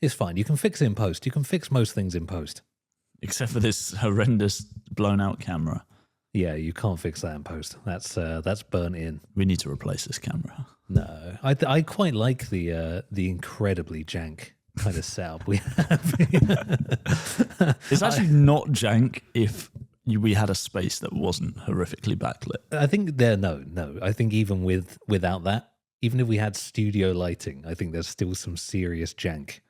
It's fine. You can fix it in post. You can fix most things in post. Except for this horrendous blown out camera. Yeah, you can't fix that in post. That's burnt in. We need to replace this camera. No, I quite like the incredibly jank kind of setup we have. It's actually not jank if we had a space that wasn't horrifically backlit. I think no. I think even without that, even if we had studio lighting, I think there's still some serious jank.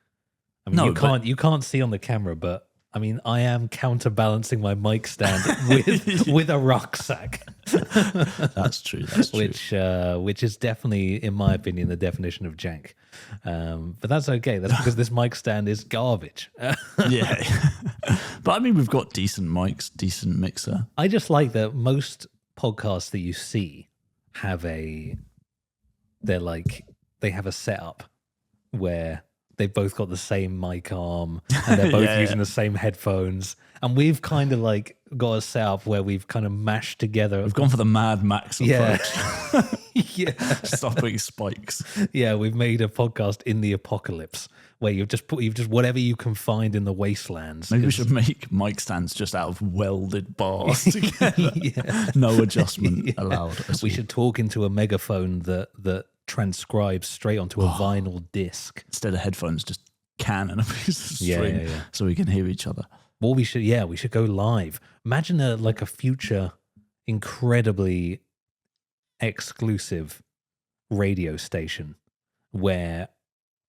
I mean, you can't see on the camera, but I mean, I am counterbalancing my mic stand with a rucksack. That's true. That's true. Which is definitely, in my opinion, the definition of jank. But that's okay. That's because this mic stand is garbage. Yeah. But I mean, we've got decent mics, decent mixer. I just like that most podcasts that you see have a setup where they've both got the same mic arm and they're both using the same headphones. And we've kind of like got a setup where we've kind of mashed together. We've gone for the Mad Max approach. Yeah. Stopping spikes. Yeah, we've made a podcast in the apocalypse where you've just whatever you can find in the wastelands. Maybe we should make mic stands just out of welded bars together. No adjustment allowed. We should talk into a megaphone that transcribes straight onto a vinyl disc. Instead of headphones, just can and a piece of string so we can hear each other. Well, we should go live. Imagine a future incredibly exclusive radio station where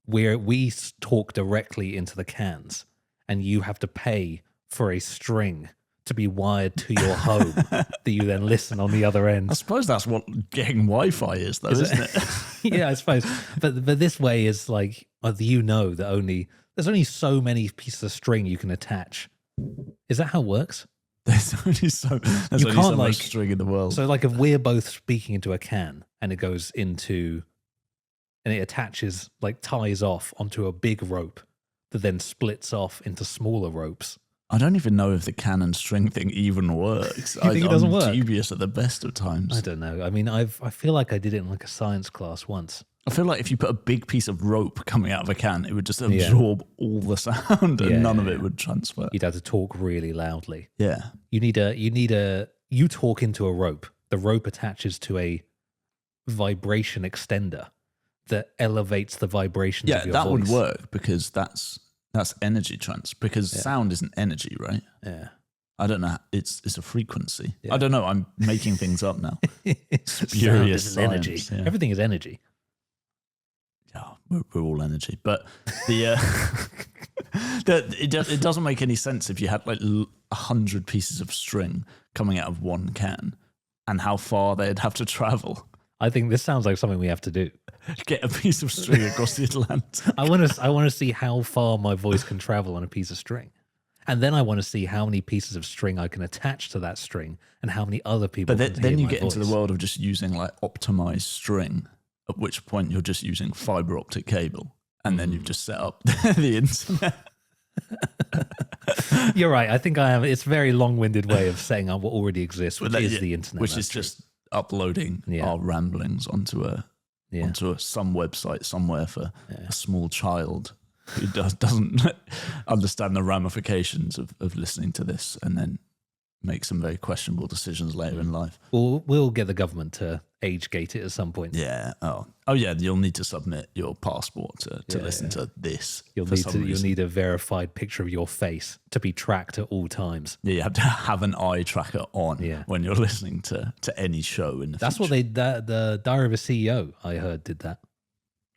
we talk directly into the cans and you have to pay for a string to be wired to your home that you then listen on the other end. I suppose that's what getting Wi-Fi is, though, isn't it? Yeah, I suppose. But this way is like, that there's only so many pieces of string you can attach. Is that how it works? There's only so much string in the world. So like if we're both speaking into a can and it goes into, and it attaches, like ties off onto a big rope that then splits off into smaller ropes. I don't even know if the can and string thing even works. You think it doesn't work? I'm dubious at the best of times. I don't know. I mean, I feel like I did it in like a science class once. I feel like if you put a big piece of rope coming out of a can, it would just absorb all the sound and none of it would transfer. You'd have to talk really loudly. Yeah. You talk into a rope. The rope attaches to a vibration extender that elevates the vibrations of your voice. Yeah, that would work because that's energy because sound isn't energy, right? Yeah. I don't know. It's a frequency. Yeah. I don't know. I'm making things up now. Spurious science. Energy. Yeah. Everything is energy. Yeah, we're all energy. But it doesn't make any sense if you had like 100 pieces of string coming out of one can and how far they'd have to travel. I think this sounds like something we have to do. Get a piece of string across the Atlantic. I want to see how far my voice can travel on a piece of string. And then I want to see how many pieces of string I can attach to that string and how many other people can hear my voice. But then you get into the world of just using like optimized string, at which point you're just using fiber optic cable. And then you've just set up the internet. You're right. I think I am. It's a very long-winded way of saying what already exists, which is the internet. Which is just uploading our ramblings onto some website somewhere for a small child who doesn't understand the ramifications of listening to this and then make some very questionable decisions later in life. We'll get the government to age gate it at some point. Yeah. Oh yeah. You'll need to submit your passport to listen to this. You'll need a verified picture of your face to be tracked at all times. Yeah, you have to have an eye tracker on when you're listening to any show in the That's future. what the Diary of a CEO, I heard, did that.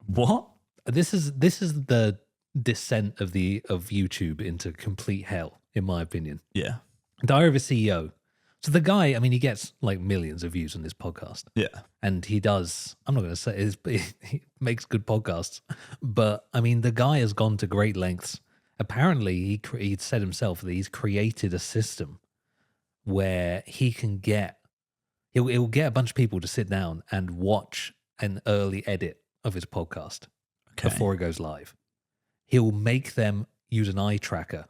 What? This is the descent of YouTube into complete hell, in my opinion. Yeah. Diary of a CEO. So the guy, I mean, he gets like millions of views on this podcast. Yeah. And he does, I'm not going to say he makes good podcasts, but I mean, the guy has gone to great lengths. Apparently, he said himself that he's created a system where he can he'll get a bunch of people to sit down and watch an early edit of his podcast before it goes live. He'll make them use an eye tracker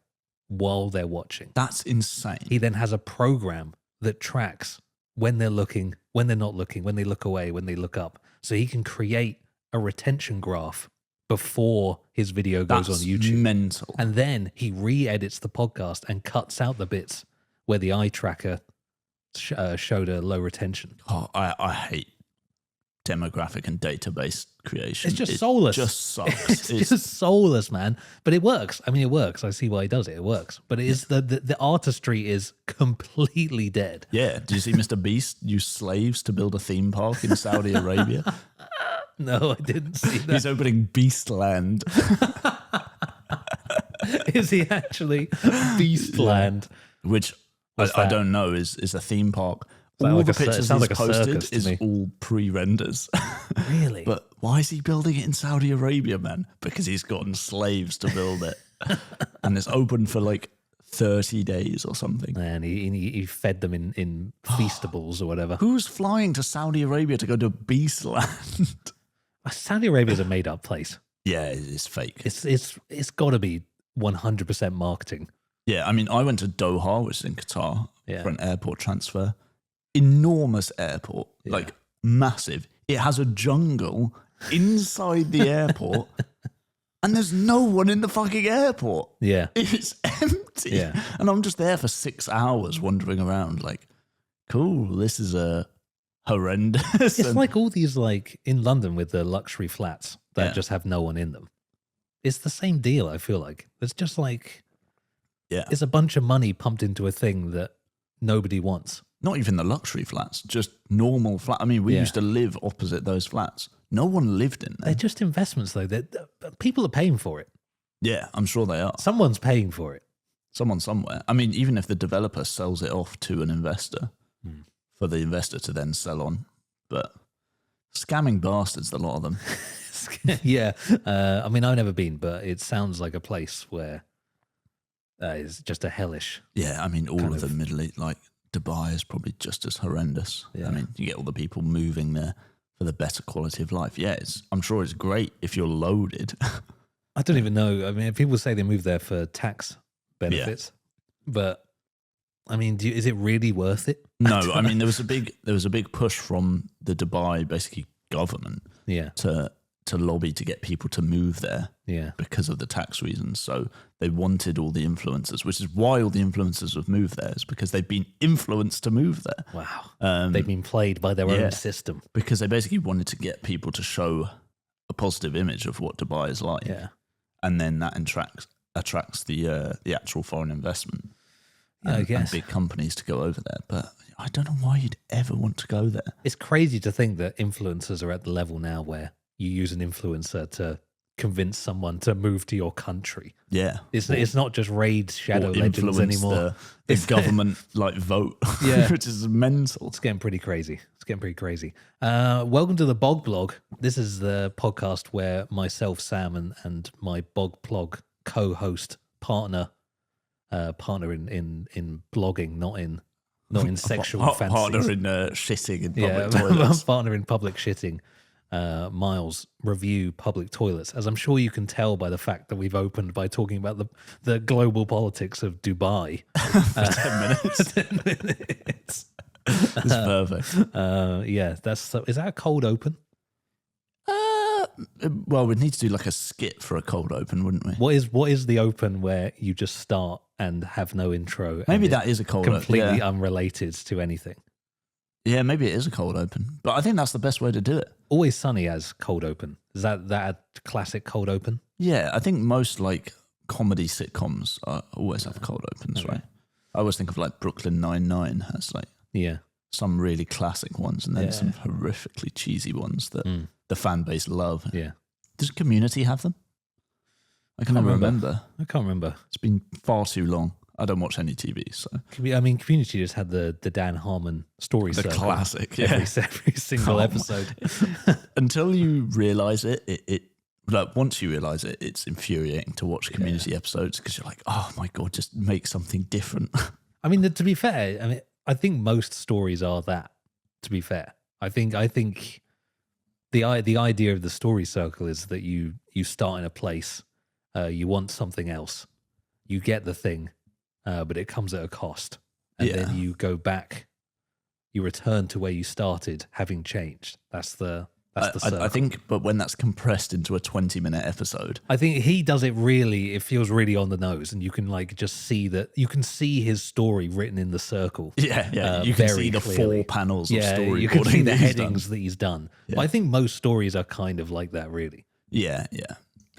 while they're watching. That's insane. He then has a program that tracks when they're looking, when they're not looking, when they look away, when they look up. So he can create a retention graph before his video goes That's on YouTube. Mental. And then he re-edits the podcast and cuts out the bits where the eye tracker showed a low retention. Oh, I hate demographic and database creation. It's just soulless. Just sucks. It's just soulless, man. But it works. I mean, it works. I see why he does it. It works. But it is the artistry is completely dead. Yeah. Did you see Mr. Beast use slaves to build a theme park in Saudi Arabia? No, I didn't see that. He's opening Beastland. Is he actually Beastland? Which I don't know is a theme park. All like the a pictures it sounds he's like a posted circus to is me. all pre-renders. Really? But why is he building it in Saudi Arabia, man? Because he's gotten slaves to build it. And it's open for like 30 days or something. And he fed them in feastables or whatever. Who's flying to Saudi Arabia to go to Beastland? Saudi Arabia's a made-up place. Yeah, it's fake. It's got to be 100% marketing. Yeah, I mean, I went to Doha, which is in Qatar, Yeah. for an airport transfer. Enormous airport, Yeah. like massive. It has a jungle inside the airport, and there's no one in the fucking airport. Yeah. It's empty. Yeah. And I'm just there for 6 hours wandering around like, cool, this is a horrendous. It's like all these, like, in London with the luxury flats that Yeah. just have no one in them. It's the same deal, I feel like. It's just like, Yeah. it's a bunch of money pumped into a thing that nobody wants. Not even the luxury flats, just normal flat. I mean, we Yeah. used to live opposite those flats. No one lived in They're them. just investments, though. People are paying for it. Yeah, I'm sure they are. Someone's paying for it. Someone somewhere. I mean, even if the developer sells it off to an investor, for the investor to then sell on. But scamming bastards, a lot of them. Yeah. I mean, I've never been, but it sounds like a place where it's just a hellish. Yeah, I mean, all Kind of the of. Middle East, like Dubai is probably just as horrendous. Yeah. I mean, you get all the people moving there for the better quality of life. Yeah, I'm sure it's great if you're loaded. I don't even know. I mean, people say they move there for tax benefits, but I mean, is it really worth it? No, I mean, there was a big push from the Dubai basically government Yeah. to lobby to get people to move there Yeah. because of the tax reasons. So they wanted all the influencers, which is why all the influencers have moved there, is because they've been influenced to move there. Wow. They've been played by their own system. Because they basically wanted to get people to show a positive image of what Dubai is like. Yeah. And then that attracts the actual foreign investment Yeah, I and guess. big companies to go over there. But I don't know why you'd ever want to go there. It's crazy to think that influencers are at the level now where you use an influencer to convince someone to move to your country. Yeah. It's not just raid shadow Or legends influence anymore. the government like vote, Yeah. which is mental. It's getting pretty crazy. Welcome to the Bog Blog. This is the podcast where myself, Sam, and my Bog Plog co-host partner in blogging, not in sexual fantasies. Partner in shitting in public toilets. Partner in public shitting. Miles review public toilets, as I'm sure you can tell by the fact that we've opened by talking about the global politics of Dubai. For 10 minutes. 10 minutes. It's perfect. Yeah, is that a cold open? Well, we'd need to do like a skit for a cold open, wouldn't we? What is the open where you just start and have no intro? Maybe and that is a cold open. completely Yeah. unrelated to anything. Yeah, maybe it is a cold open. But I think that's the best way to do it. Always Sunny has cold open. Is that a classic cold open? Yeah, I think most like comedy sitcoms always have cold opens, right? I always think of like Brooklyn Nine-Nine has like Yeah. some really classic ones and then Yeah. some horrifically cheesy ones that the fan base love. Yeah. Does Community have them? I can't remember. I can't remember. It's been far too long. I don't watch any TV, so I mean, Community just had the Dan Harmon story the circle classic. Yeah, every single Oh, episode. until you realise it like once you realise it, it's infuriating to watch Community episodes because you're like, oh my god, just make something different. I mean, to be fair, I mean, I think most stories are that. To be fair, I think the idea of the story circle is that you start in a place, you want something else, you get the thing, but it comes at a cost, and then you go back, you return to where you started, having changed. That's the That's the circle. I think, but when that's compressed into a 20-minute episode, I think he does it really. It feels really on the nose, and you can like just see that. You can see his story written in the circle. Yeah. You can see the clearly. 4 panels of storyboarding. You can see the that he's headings done. that he's done. Yeah. But I think most stories are kind of like that, really. Yeah.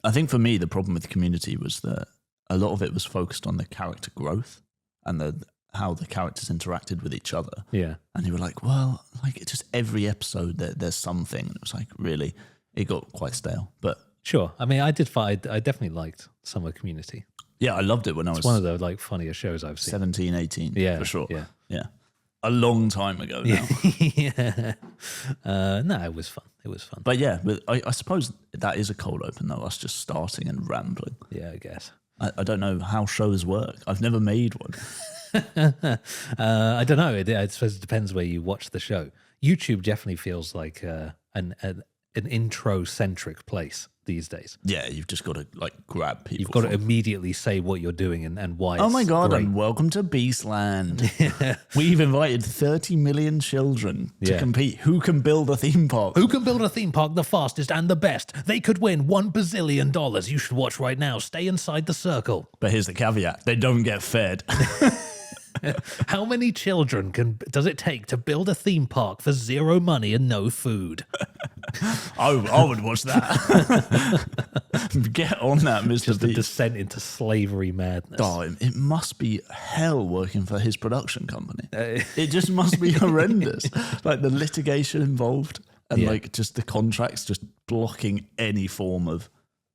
I think for me, the problem with Community was that a lot of it was focused on the character growth and how the characters interacted with each other. Yeah. And you were like, well, like it's just every episode there's something. And it was like, really, it got quite stale. But sure. I mean, I definitely liked Summer Community. yeah, I loved it when I was It's one of the like funnier shows I've seen. 17, 18, Yeah, for sure. yeah. Yeah. A long time ago now. Yeah. No, it was fun. It was fun. But yeah, I suppose that is a cold open though, us just starting and rambling. Yeah, I guess. I don't know how shows work. I've never made one. I don't know. I suppose it depends where you watch the show. YouTube definitely feels like an intro-centric place these days. Yeah, you've just got to like grab people. You've got to immediately say what you're doing and why. Oh my God, great. and welcome to Beastland. We've invited 30 million children to compete. Who can build a theme park? Who can build a theme park the fastest and the best? They could win $1 bazillion. You should watch right now. Stay inside the circle. But here's the caveat. They don't get fed. How many children does it take to build a theme park for zero money and no food? I would watch that. Get on that, Mr. Just a Beast. descent into slavery madness. Oh, it must be hell working for his production company. It just must be horrendous. Like the litigation involved and like just the contracts just blocking any form of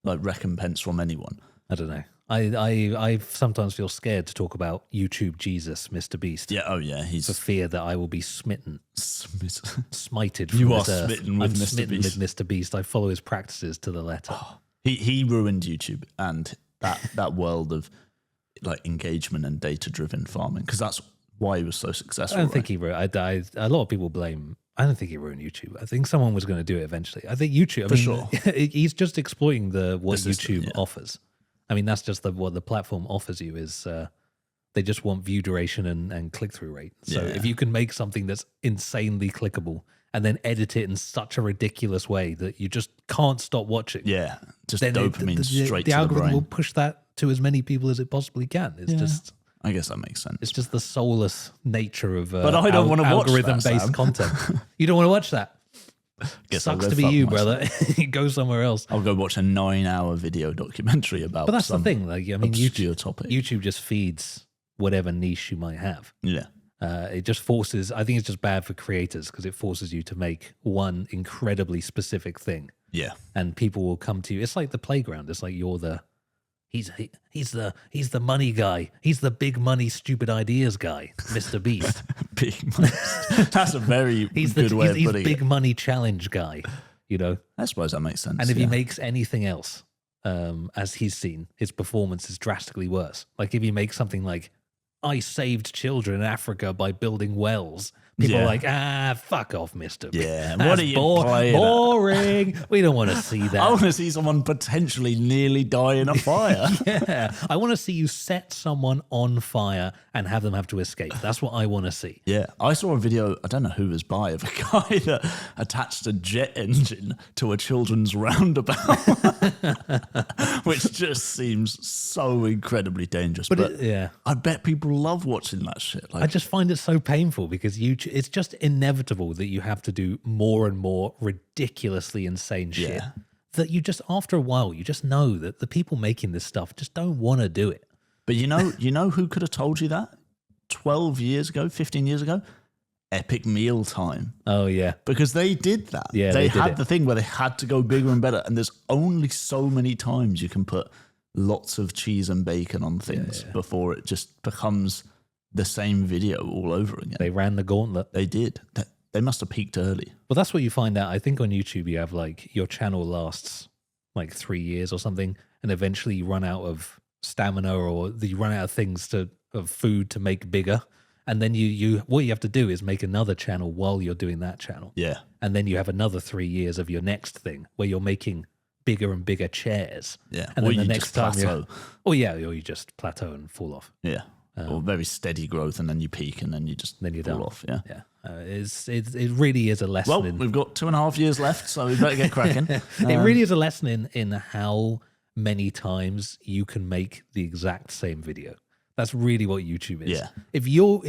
like recompense from anyone. I don't know. I sometimes feel scared to talk about YouTube Jesus, Mr. Beast. Yeah, oh yeah, he's for fear that I will be smitten, smited. From you are this earth. smitten with I'm Mr. smitten Beast. with Mr. Beast. I follow his practices to the letter. He ruined YouTube and that world of like engagement and data driven farming because that's why he was so successful. I don't think he ruined. A lot of people blame. I don't think he ruined YouTube. I think someone was going to do it eventually. I think YouTube. For sure. He's just exploiting what system, YouTube offers. I mean, that's just what the platform offers you is they just want view duration and click-through rate. So if you can make something that's insanely clickable and then edit it in such a ridiculous way that you just can't stop watching. Yeah, just then dopamine straight the to the algorithm brain. will push that to as many people as it possibly can. It's just... I guess that makes sense. It's just the soulless nature of but I don't want to watch algorithm-based content. You don't want to watch that? Guess Sucks to be you, brother. Go somewhere else. I'll go watch a 9-hour video documentary about. But that's the thing. Like, I mean, topic. YouTube just feeds whatever niche you might have. Yeah. It just forces. I think it's just bad for creators because it forces you to make one incredibly specific thing. Yeah. And people will come to you. It's like the playground. It's like you're the. He's the money guy. He's the big money, stupid ideas guy, Mr. Beast. Big money. That's a very good way of putting it. He's big money challenge guy, you know. I suppose that makes sense. And if he makes anything else, as he's seen, his performance is drastically worse. Like if he makes something like, I saved children in Africa by building wells. People are like, fuck off, Mr. Beast. Yeah, what are you playing? Boring. We don't want to see that. I want to see someone potentially nearly die in a fire. Yeah, I want to see you set someone on fire and have them have to escape. That's what I want to see. Yeah, I saw a video, I don't know who it was by, of a guy that attached a jet engine to a children's roundabout, which just seems so incredibly dangerous. But I bet people love watching that shit. Like, I just find it so painful because it's just inevitable that you have to do more and more ridiculously insane shit that you just, after a while, you just know that the people making this stuff just don't want to do it. But you know who could have told you that 12 years ago, 15 years ago? Epic Meal Time. Oh, yeah. Because they did that. Yeah, they had the thing where they had to go bigger and better. And there's only so many times you can put lots of cheese and bacon on things before it just becomes the same video all over again. They ran the gauntlet. They did. They must have peaked early. Well, that's what you find out. I think on YouTube you have like your channel lasts like 3 years or something, and eventually you run out of stamina or you run out of things of food to make bigger. And then you what you have to do is make another channel while you're doing that channel. Yeah. And then you have another 3 years of your next thing where you're making bigger and bigger chairs. Yeah. And or then the you next just time plateau. or you just plateau and fall off. Yeah. or very steady growth, and then you peak, and then you just fall off. Yeah, it really is a lesson. Well, we've got 2.5 years left, so we better get cracking. It really is a lesson in how many times you can make the exact same video. That's really what YouTube is. Yeah. If you're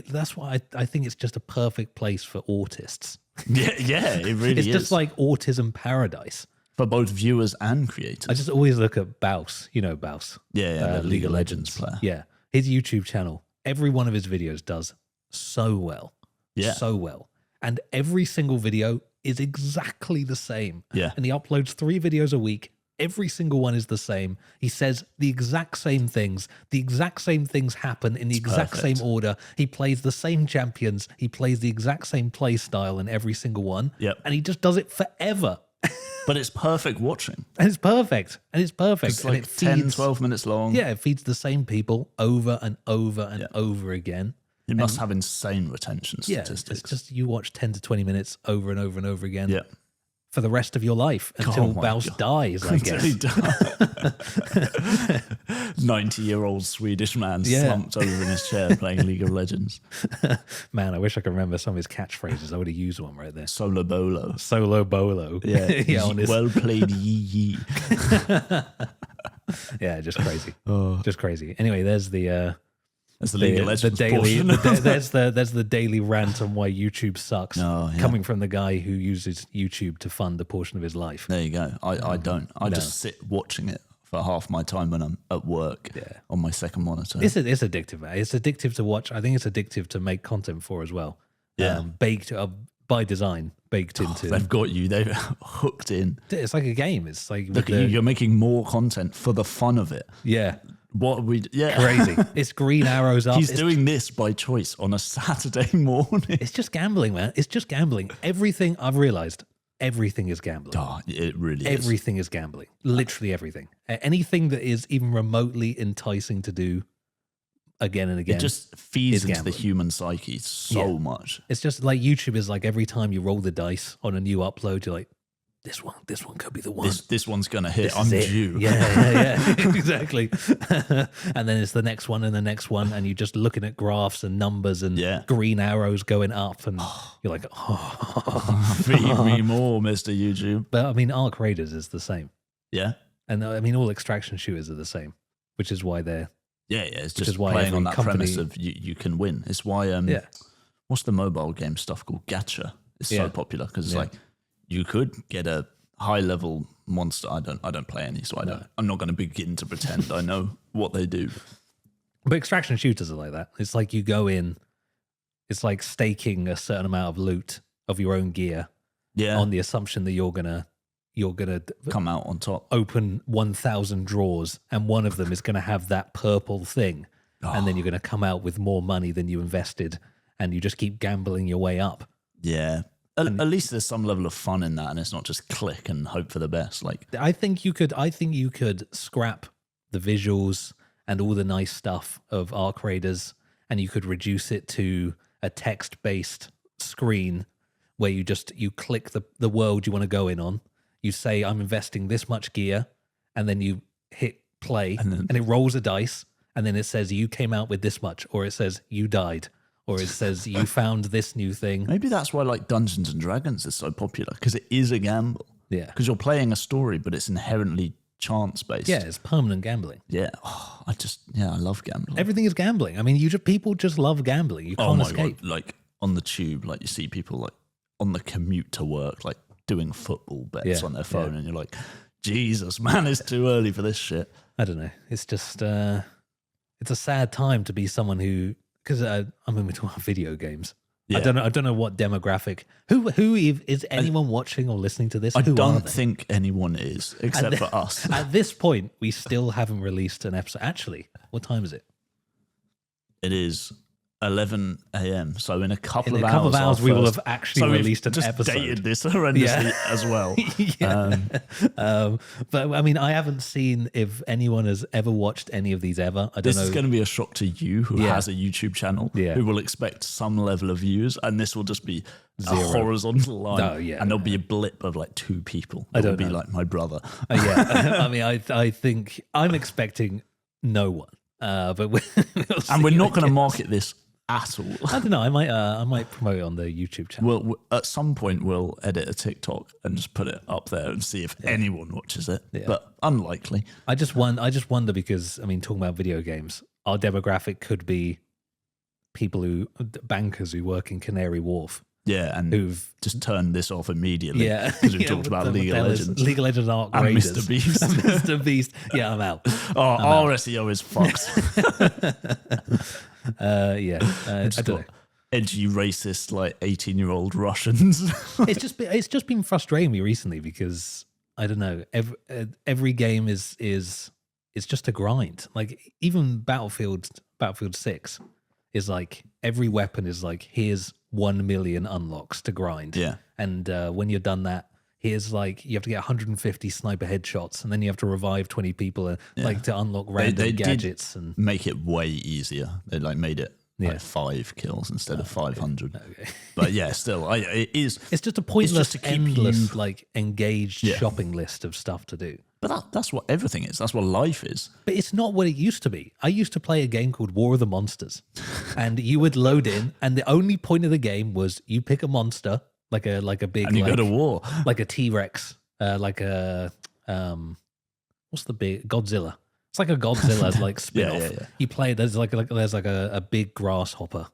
that's why I think it's just a perfect place for autists. Yeah, it really is. It's just like autism paradise. For both viewers and creators. I just always look at Baus. You know Baus. Yeah, the League of Legends player. Yeah. His YouTube channel, every one of his videos does so well. Yeah. So well. And every single video is exactly the same. Yeah. And he uploads 3 videos a week. Every single one is the same. He says the exact same things. The exact same things happen in the exact same order. He plays the same champions. He plays the exact same play style in every single one. Yep. And he just does it forever. But it's perfect watching. And it's perfect. It's like 10, 12 minutes long. Yeah, it feeds the same people over and over and over again. You must have insane retention statistics. Yeah, it's just you watch 10 to 20 minutes over and over and over again. Yeah. For the rest of your life until Baus dies, I guess. 90-year-old Swedish man slumped over in his chair playing League of Legends. Man, I wish I could remember some of his catchphrases. I would have used one right there. Solo bolo. Solo bolo. Yeah, well played, yee. Yeah, just crazy. Just crazy. Anyway, there's the League of Legends there's the daily rant on why YouTube sucks, coming from the guy who uses YouTube to fund a portion of his life. There you go. I don't. I just sit watching it for half my time when I'm at work on my second monitor. It's addictive, man. It's addictive to watch. I think it's addictive to make content for as well. Yeah. Baked by design, baked into. They've got you. They've hooked in. It's like a game. It's like look at you. You're making more content for the fun of it. Yeah. Crazy. It's green arrows up. He's doing this by choice on a Saturday morning. It's just gambling, man. It's just gambling. Everything I've realized, everything is gambling. Oh, it really is. Everything is gambling. Literally everything. Anything that is even remotely enticing to do again and again. It just feeds into the human psyche so much. It's just like YouTube is like every time you roll the dice on a new upload, you're like, this one could be the one. This one's gonna hit. I'm due. Yeah, exactly. And then it's the next one and the next one, and you're just looking at graphs and numbers and green arrows going up, and you're like, feed me more, Mr. YouTube. But I mean, Arc Raiders is the same. Yeah, and I mean, all extraction shooters are the same, which is why they're It's just playing on that premise of you can win. It's why what's the mobile game stuff called? Gacha is so popular because it's like. You could get a high level monster. I don't play any, so I'm not going to begin to pretend I know what they do. But extraction shooters are like that. It's like you go in. It's like staking a certain amount of loot of your own gear. Yeah. On the assumption that you're gonna come out on top. Open 1,000 drawers, and one of them is gonna have that purple thing, and then you're gonna come out with more money than you invested, and you just keep gambling your way up. Yeah. At least there's some level of fun in that, and it's not just click and hope for the best. Like I think you could scrap the visuals and all the nice stuff of Arc Raiders, and you could reduce it to a text-based screen where you click the world you want to go in on. You say, I'm investing this much gear, and then you hit play, and it rolls a dice, and then it says you came out with this much, or it says you died. Or it says you found this new thing. Maybe that's why like Dungeons and Dragons is so popular, because it is a gamble. Yeah. Because you're playing a story, but it's inherently chance-based. Yeah, it's permanent gambling. Yeah. Oh, I love gambling. Everything is gambling. I mean, people just love gambling. You can't escape. God. Like on the tube, like you see people like on the commute to work, like doing football bets on their phone, and you're like, Jesus, man, it's too early for this shit. I don't know. It's just, it's a sad time to be someone who... Because I mean, we're talking about video games. Yeah. I don't know what demographic. Who is anyone watching or listening to this? I don't think anyone is, except for us. At this point, we still haven't released an episode. Actually, what time is it? It is 11 a.m. So in a couple of hours, we will have actually released an episode. So dated this horrendously as well. But I mean, I haven't seen if anyone has ever watched any of these ever. I don't know. This is going to be a shock to you who has a YouTube channel, who will expect some level of views, and this will just be a horizontal line. And there'll be a blip of like 2 people. It'll be like my brother. I mean, I think I'm expecting no one. but and we're not going to market this at all. I don't know. I might promote it on the YouTube channel. We'll at some point we'll edit a TikTok and just put it up there and see if anyone watches it. Yeah. But unlikely. I just wonder because I mean, talking about video games, our demographic could be bankers who work in Canary Wharf. Yeah, and who've just turned this off immediately. Yeah, because we talked about League of Legends. League of Legends Arc and Raiders. Mr. Beast. And Mr. Beast. Yeah, I'm out. Our SEO is fucked. I don't know. Edgy, racist, like 18-year-old Russians. It's just been frustrating me recently because I don't know. Every game is just a grind. Like even Battlefield 6 is like every weapon is like here's 1 million unlocks to grind. Yeah, and when you're done that, here's like you have to get 150 sniper headshots, and then you have to revive 20 people like to unlock random gadgets and make it way easier. They like made it. Like 5 kills instead of 500. Okay. But yeah, still, it is. It's just a pointless, endless, like engaged shopping list of stuff to do. But that's what everything is. That's what life is. But it's not what it used to be. I used to play a game called War of the Monsters, and you would load in, and the only point of the game was you pick a monster, like a big, and you go to war, like a T-Rex, like a what's the big Godzilla. It's like a Godzilla like spin-off. Yeah. You play there's like a big grasshopper.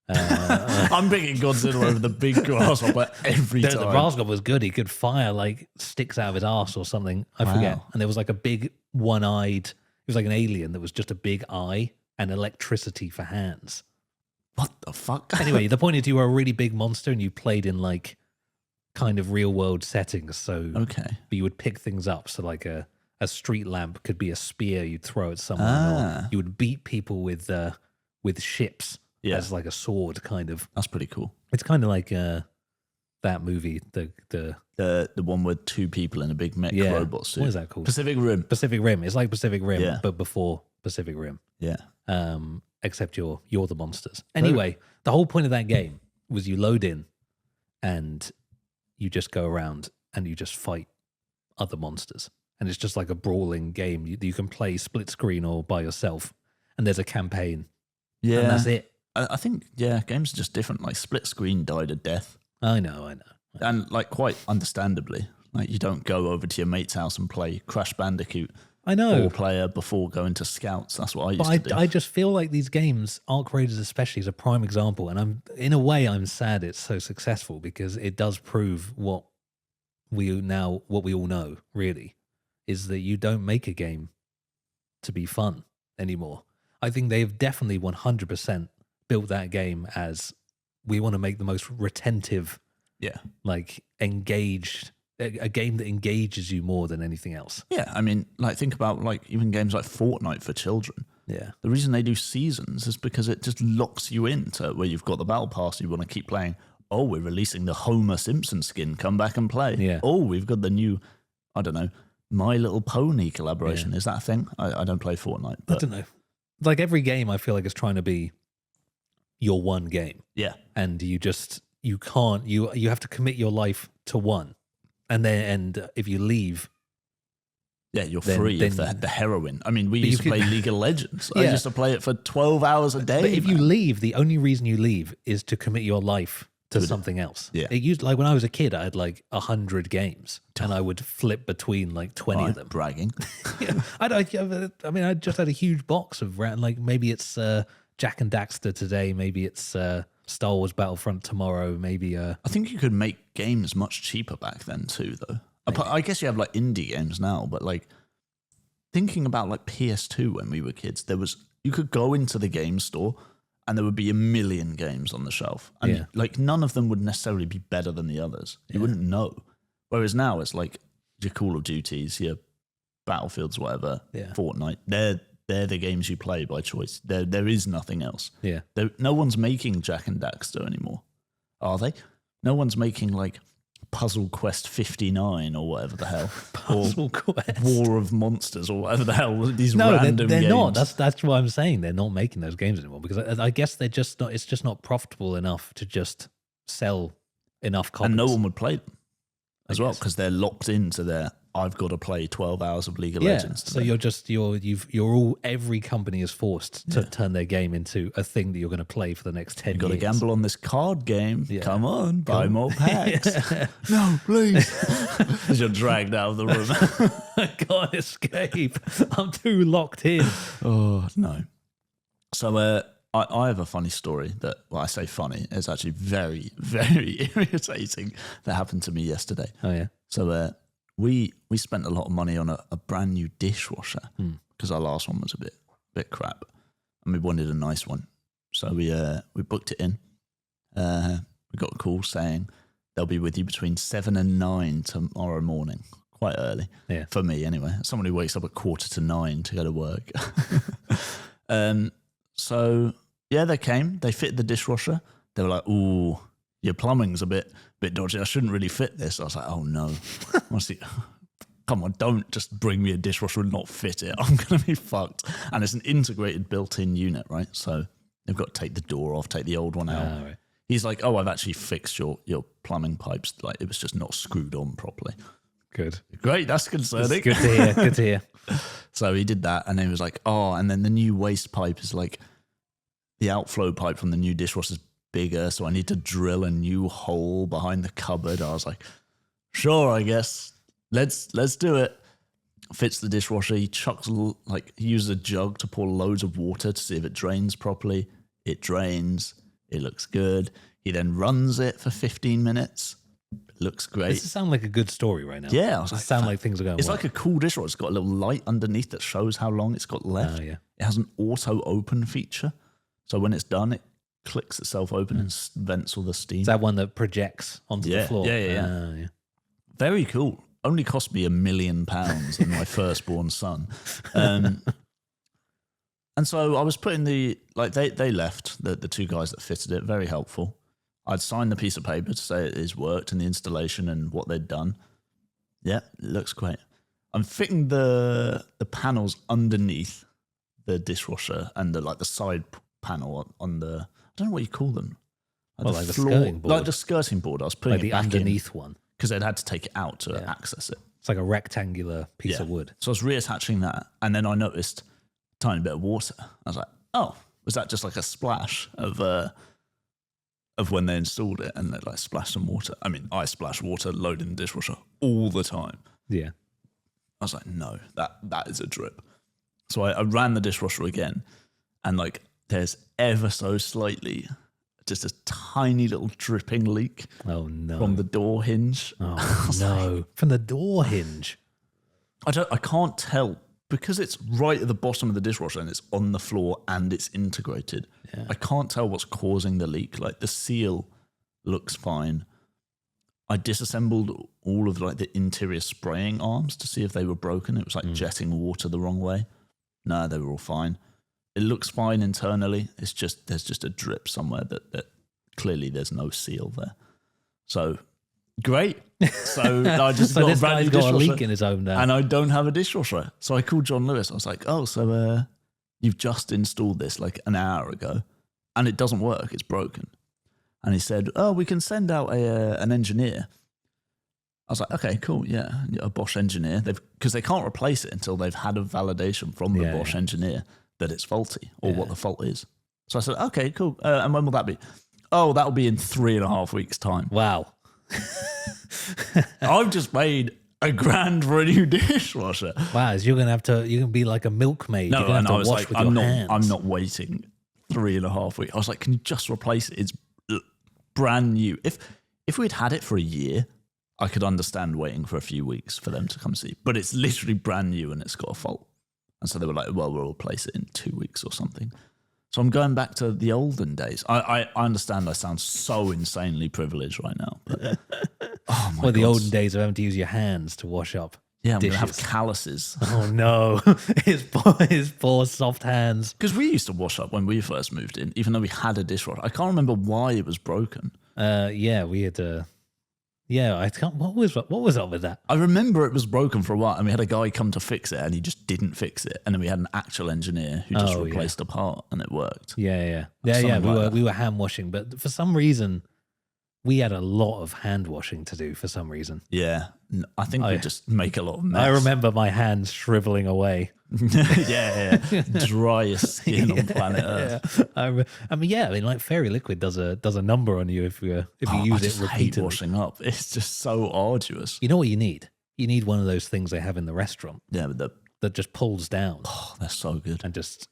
I'm picking Godzilla over the big grasshopper every time. The grasshopper was good. He could fire like sticks out of his arse or something. I forget. And there was like a big one-eyed. It was like an alien that was just a big eye and electricity for hands. What the fuck? Anyway, the point is you were a really big monster and you played in like kind of real-world settings. So okay, but you would pick things up. So like a street lamp could be a spear you'd throw at someone. Or you would beat people with ships as like a sword, kind of. That's pretty cool. It's kind of like that movie, the one with 2 people in a big mech robot suit. What is that called? Pacific Rim. Pacific Rim. It's like Pacific Rim, but before Pacific Rim. Yeah. Except you're the monsters. Anyway, the whole point of that game was you load in and you just go around and you just fight other monsters. And it's just like a brawling game. You can play split screen or by yourself. And there's a campaign. Yeah. And that's it. I think, games are just different. Like split screen died a death. I know. And like quite understandably. Like you don't go over to your mate's house and play Crash Bandicoot. I know. 4-player before going to Scouts. That's what I used to do. I just feel like these games, Arc Raiders especially, is a prime example. And I'm sad it's so successful because it does prove what we all know, really. Is that you don't make a game to be fun anymore. I think they've definitely 100% built that game as we want to make the most retentive, like engaged, a game that engages you more than anything else. Yeah, I mean, like think about like even games like Fortnite for children. Yeah. The reason they do seasons is because it just locks you into where you've got the battle pass, you want to keep playing. Oh, we're releasing the Homer Simpson skin, come back and play. Yeah. Oh, we've got the new, I don't know, My Little Pony collaboration. Yeah. Is that a thing? I don't play Fortnite. But I don't know. Like every game I feel like is trying to be your one game. Yeah. And you have to commit your life to one. And if you leave, you're free of the heroin. I mean, we used to play League of Legends. I used to play it for 12 hours a day. But if you leave, the only reason you leave is to commit your life to something else. Yeah. It used like when I was a kid, I had like 100 games and I would flip between like 20 of them. Bragging. I just had a huge box of like maybe it's Jak and Daxter today, maybe it's Star Wars Battlefront tomorrow, maybe I think you could make games much cheaper back then too, though. I guess you have like indie games now, but like thinking about like PS2 when we were kids, you could go into the game store and there would be 1 million games on the shelf. And like none of them would necessarily be better than the others. You wouldn't know. Whereas now it's like your Call of Duties, your Battlefields, whatever, Fortnite. They're the games you play by choice. There is nothing else. Yeah. No one's making Jak and Daxter anymore, are they? No one's making like Puzzle Quest 59 or whatever the hell. Puzzle Quest. War of Monsters or whatever the hell. These random they're games. not. That's what I'm saying. They're not making those games anymore because I guess they're just not. It's just not profitable enough to just sell enough copies. And no one would play them as well because they're locked into their I've got to play 12 hours of League of Legends today. So every company is forced to turn their game into a thing that you're going to play for the next 10 years. You've got to gamble on this card game. Yeah. Come on, buy more packs. No, please. As you're dragged out of the room. I can't escape. I'm too locked in. Oh, no. So I have a funny story that, well, I say funny, it's actually very, very irritating that happened to me yesterday. Oh, yeah. So we spent a lot of money on a brand new dishwasher because our last one was a bit crap and we wanted a nice one. So we booked it in. We got a call saying they'll be with you between 7 and 9 tomorrow morning. Quite early. Yeah. For me, anyway. Someone who wakes up at 8:45 to go to work. So, yeah, they came. They fitted the dishwasher. They were like, ooh, your plumbing's a bit dodgy. I shouldn't really fit this. I was like, oh, no. Honestly, come on, don't just bring me a dishwasher and not fit it. I'm going to be fucked. And it's an integrated built-in unit, right? So they've got to take the door off, take the old one out. Right. He's like, oh, I've actually fixed your plumbing pipes. Like, it was just not screwed on properly. Good. Great, that's concerning. That's good to hear. So he did that, and then he was like, oh, and then the new waste pipe is like, the outflow pipe from the new dishwasher is bigger, so I need to drill a new hole behind the cupboard. I was like, sure, I guess. Let's do it. Fits the dishwasher. He he uses a jug to pour loads of water to see if it drains properly. It drains. It looks good. He then runs it for 15 minutes. Looks great. This sounds like a good story right now. Yeah, I was like, sound like things are going. It's well. like a cool dishwasher. It's got a little light underneath that shows how long it's got left. Oh, yeah. It has an auto open feature, so when it's done, it clicks itself open and vents all the steam. Is that one that projects onto the floor? Yeah. Very cool. Only cost me £1 million and my firstborn son. And so I was putting they left, the two guys that fitted it, very helpful. I'd signed the piece of paper to say it is worked and the installation and what they'd done. Yeah, it looks great. I'm fitting the panels underneath the dishwasher and the side panel on the, I don't know what you call them. Like the skirting board. Like the skirting board. I was putting like the underneath one. Because they'd had to take it out to access it. It's like a rectangular piece of wood. So I was reattaching that, and then I noticed a tiny bit of water. I was like, oh, was that just like a splash of when they installed it and they splashed some water? I mean, I splash water loading the dishwasher all the time. Yeah. I was like, no, that is a drip. So I ran the dishwasher again, and there's ever so slightly just a tiny little dripping leak. Oh no! From the door hinge. Oh no! From the door hinge. I can't tell because it's right at the bottom of the dishwasher and it's on the floor and it's integrated. Yeah. I can't tell what's causing the leak. Like the seal looks fine. I disassembled all of the interior spraying arms to see if they were broken. It was jetting water the wrong way. No, they were all fine. It looks fine internally. It's just there's just a drip somewhere that clearly there's no seal there. So great. So I just got a brand new dishwasher, a leak in his own now, and I don't have a dishwasher. So I called John Lewis. I was like, "Oh, so you've just installed this an hour ago, and it doesn't work. It's broken." And he said, "Oh, we can send out an engineer." I was like, "Okay, cool, yeah, a Bosch engineer." Because they can't replace it until they've had a validation from the Bosch engineer that it's faulty or what the fault is. So I said, "Okay, cool. And when will that be?" "Oh, that'll be in 3.5 weeks' time." Wow. I've just paid $1,000 for a new dishwasher. Wow, so you're gonna be like a milkmaid. No, you're gonna and have I was wash like, with I'm your hands. not waiting 3.5 weeks. I was like, can you just replace it? It's brand new. If we'd had it for a year, I could understand waiting for a few weeks for them to come see. But it's literally brand new and it's got a fault. And so they were like, well, we'll replace it in 2 weeks or something. So I'm going back to the olden days. I understand I sound so insanely privileged right now. But, oh my God. The olden days of having to use your hands to wash up. Yeah, I'm going dishes. to have calluses. Oh no, his poor soft hands. Because we used to wash up when we first moved in, even though we had a dishwasher. I can't remember why it was broken. Yeah, we had I can't. What was up with that? I remember it was broken for a while, and we had a guy come to fix it, and he just didn't fix it. And then we had an actual engineer who just replaced a part, and it worked. Yeah. We were hand washing, but for some reason, we had a lot of hand washing to do for some reason. Yeah. I think we just make a lot of mess. I remember my hands shriveling away. yeah. Driest skin on planet Earth. Yeah. I mean, like Fairy Liquid does a number on you if you use it repeatedly. Hate washing up. It's just so arduous. You know what you need? You need one of those things they have in the restaurant. Yeah, but that just pulls down. Oh, they're so good. And just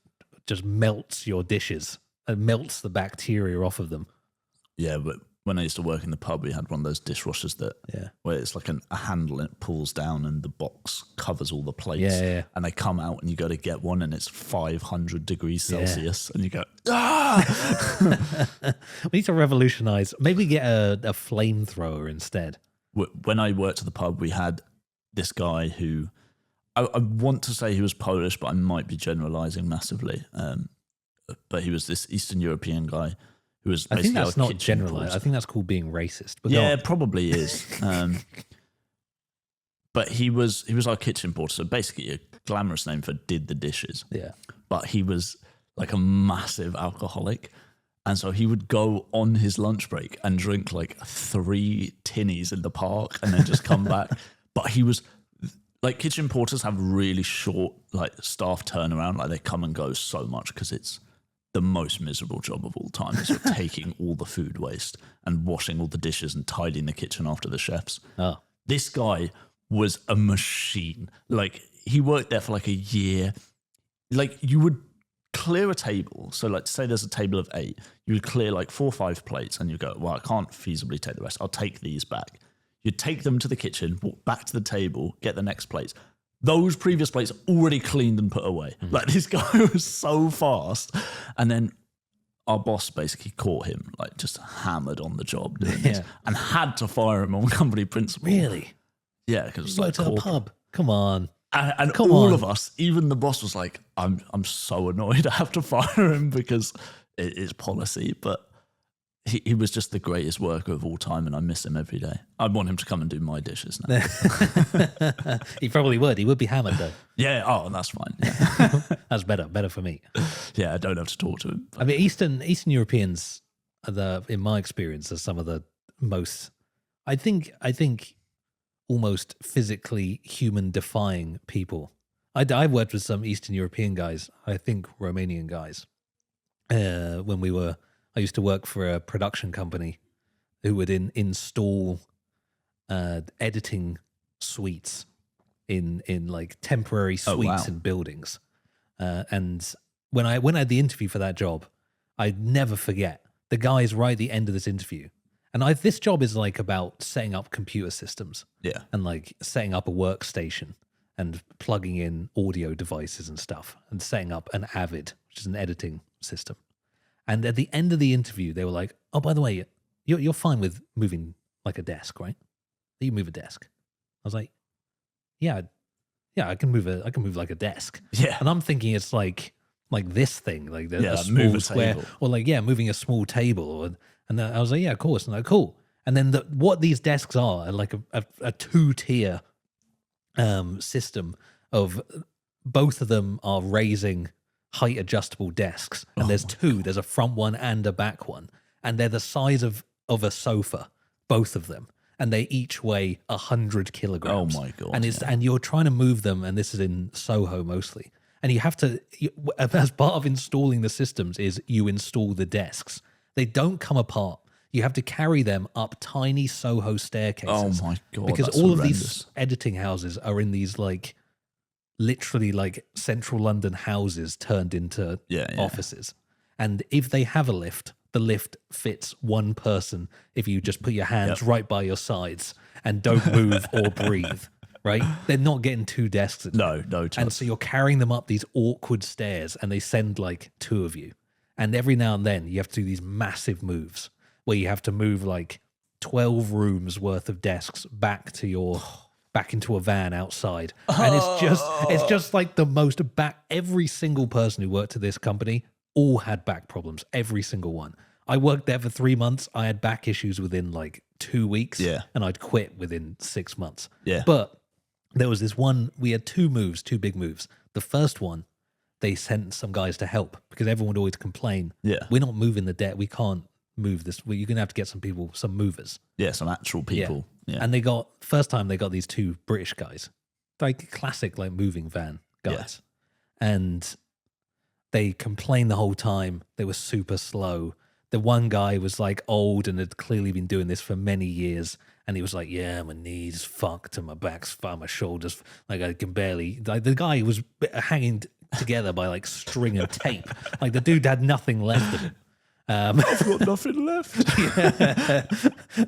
melts your dishes and melts the bacteria off of them. Yeah, but when I used to work in the pub, we had one of those dishwashers where it's like a handle and it pulls down and the box covers all the plates. Yeah. And they come out and you go to get one and it's 500 degrees Celsius and you go, ah! We need to revolutionize. Maybe get a flamethrower instead. When I worked at the pub, we had this guy who, I want to say he was Polish, but I might be generalizing massively. But he was this Eastern European guy who was basically I think that's not generalized. I think that's called being racist. But yeah, it probably is. But he was our kitchen porter, so basically a glamorous name for did the dishes. Yeah. But he was like a massive alcoholic. And so he would go on his lunch break and drink like 3 tinnies in the park and then just come back. But he was like, kitchen porters have really short like staff turnaround. Like they come and go so much because it's the most miserable job of all time. Is you're taking all the food waste and washing all the dishes and tidying the kitchen after the chefs. Oh. This guy was a machine. Like he worked there for like a year. Like you would clear a table. So like say there's a table of 8, you would clear like 4 or 5 plates and you go, well, I can't feasibly take the rest. I'll take these back. You'd take them to the kitchen, walk back to the table, get the next plates. Those previous plates already cleaned and put away. Like this guy was so fast. And then our boss basically caught him like just hammered on the job doing this and had to fire him on company principle. Really? Yeah, because it's like like to a pub. Come on. And all of us, even the boss was like, I'm so annoyed I have to fire him because it is policy. But he was just the greatest worker of all time and I miss him every day. I'd want him to come and do my dishes now. He probably would. He would be hammered though. Yeah, that's fine. Yeah. That's better for me. Yeah, I don't have to talk to him. I mean, Eastern Europeans are in my experience, are some of the most, I think almost physically human defying people. I worked with some Eastern European guys, I think Romanian guys, when I used to work for a production company who would install editing suites in like temporary suites in buildings. And when I had the interview for that job, I'd never forget the guys right at the end of this interview. And this job is like about setting up computer systems. Yeah. And like setting up a workstation and plugging in audio devices and stuff and setting up an Avid, which is an editing system. And at the end of the interview, they were like, oh, by the way, you're fine with moving like a desk, right? You move a desk. I was like, yeah, I can move like a desk. Yeah. And I'm thinking it's like this thing, like a small move a square, table. or like, moving a small table. And then I was like, yeah, of course. And like, cool. And then what these desks are like a 2-tier system of both of them are raising height adjustable desks. And there's 2. There's a front one and a back one. And they're the size of a sofa, both of them. And they each weigh 100 kilograms. Oh my God. And you're trying to move them, and this is in Soho mostly. And you have to, as part of installing the systems, is you install the desks. They don't come apart. You have to carry them up tiny Soho staircases. Oh my God. Because that's all horrendous. of these editing houses are in these like literally like central London houses turned into offices. And if they have a lift, the lift fits one person if you just put your hands right by your sides and don't move or breathe. Right? They're not getting 2 desks. No chance. And so you're carrying them up these awkward stairs and they send like 2 of you. And every now and then you have to do these massive moves where you have to move like 12 rooms worth of desks back into a van outside. And it's just like the most every single person who worked at this company all had back problems. Every single one. I worked there for 3 months. I had back issues within like 2 weeks. Yeah. And I'd quit within 6 months. Yeah. But there was this one, we had 2 big moves. The first one, they sent some guys to help because everyone would always complain. Yeah. We're not moving the deck. We can't move this. Well, you're going to have to get some people, some movers. Yeah, some actual people. Yeah. And first time they got these two British guys, like classic, like moving van guys. Yeah. And they complained the whole time. They were super slow. The one guy was like old and had clearly been doing this for many years. And he was like, yeah, my knees fucked and my back's fucked, my shoulders, like I can barely, like the guy was hanging together by like string and tape. Like the dude had nothing left of him. I've got nothing left. Yeah.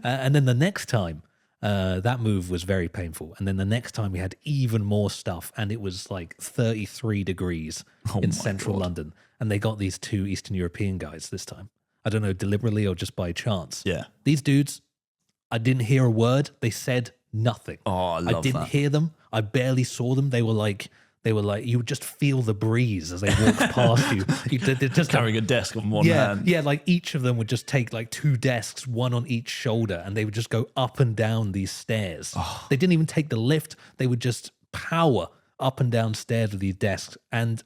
And then the next time, that move was very painful. And then the next time we had even more stuff, and it was like 33 degrees in central London. And they got these two Eastern European guys this time. I don't know, deliberately or just by chance. Yeah. These dudes, I didn't hear a word. They said nothing. Oh, I didn't hear them. I barely saw them. They were like, you would just feel the breeze as they walked past you. They're just carrying a desk on one hand. Yeah, like each of them would just take like two desks, one on each shoulder, and they would just go up and down these stairs. Oh. They didn't even take the lift. They would just power up and down stairs with these desks, and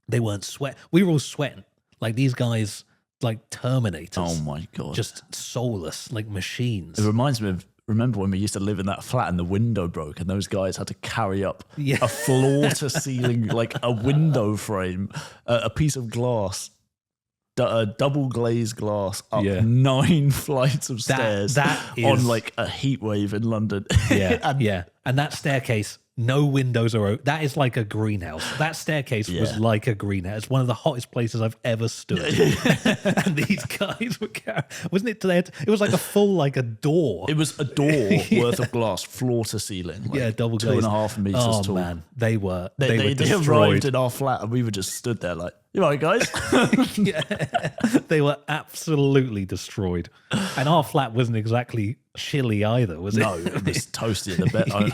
they weren't sweating. We were all sweating. Like these guys, like Terminators. Oh my God. Just soulless, like machines. It reminds me of, remember when we used to live in that flat and the window broke and those guys had to carry up a floor to ceiling, like a window frame, a piece of glass, a double glazed glass up 9 flights of stairs on like a heat wave in London. Yeah. And that staircase, no windows are open. That is like a greenhouse. That staircase was like a greenhouse. It's one of the hottest places I've ever stood. And these guys were wasn't it? It was like a full, like a door. It was a door worth of glass, floor to ceiling. Like double glazed. 2.5 meters tall. Oh man, they were They arrived in our flat and we were just stood there like, you all right, guys? They were absolutely destroyed. And our flat wasn't exactly chilly either, was it? No, it was toasty in the bed. I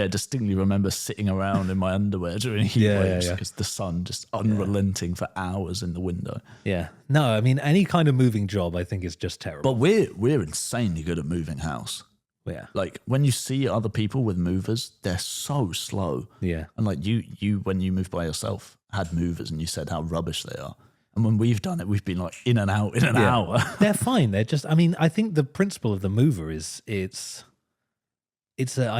distinctly remember sitting around in my underwear during heat waves because the sun just unrelenting for hours in the window. Yeah. No, I mean, any kind of moving job I think is just terrible. But we're insanely good at moving house. Yeah. Like when you see other people with movers, they're so slow. Yeah. And like you when you moved by yourself had movers and you said how rubbish they are. And when we've done it, we've been like in and out in an hour. They're fine. They're just, I mean, I think the principle of the mover is I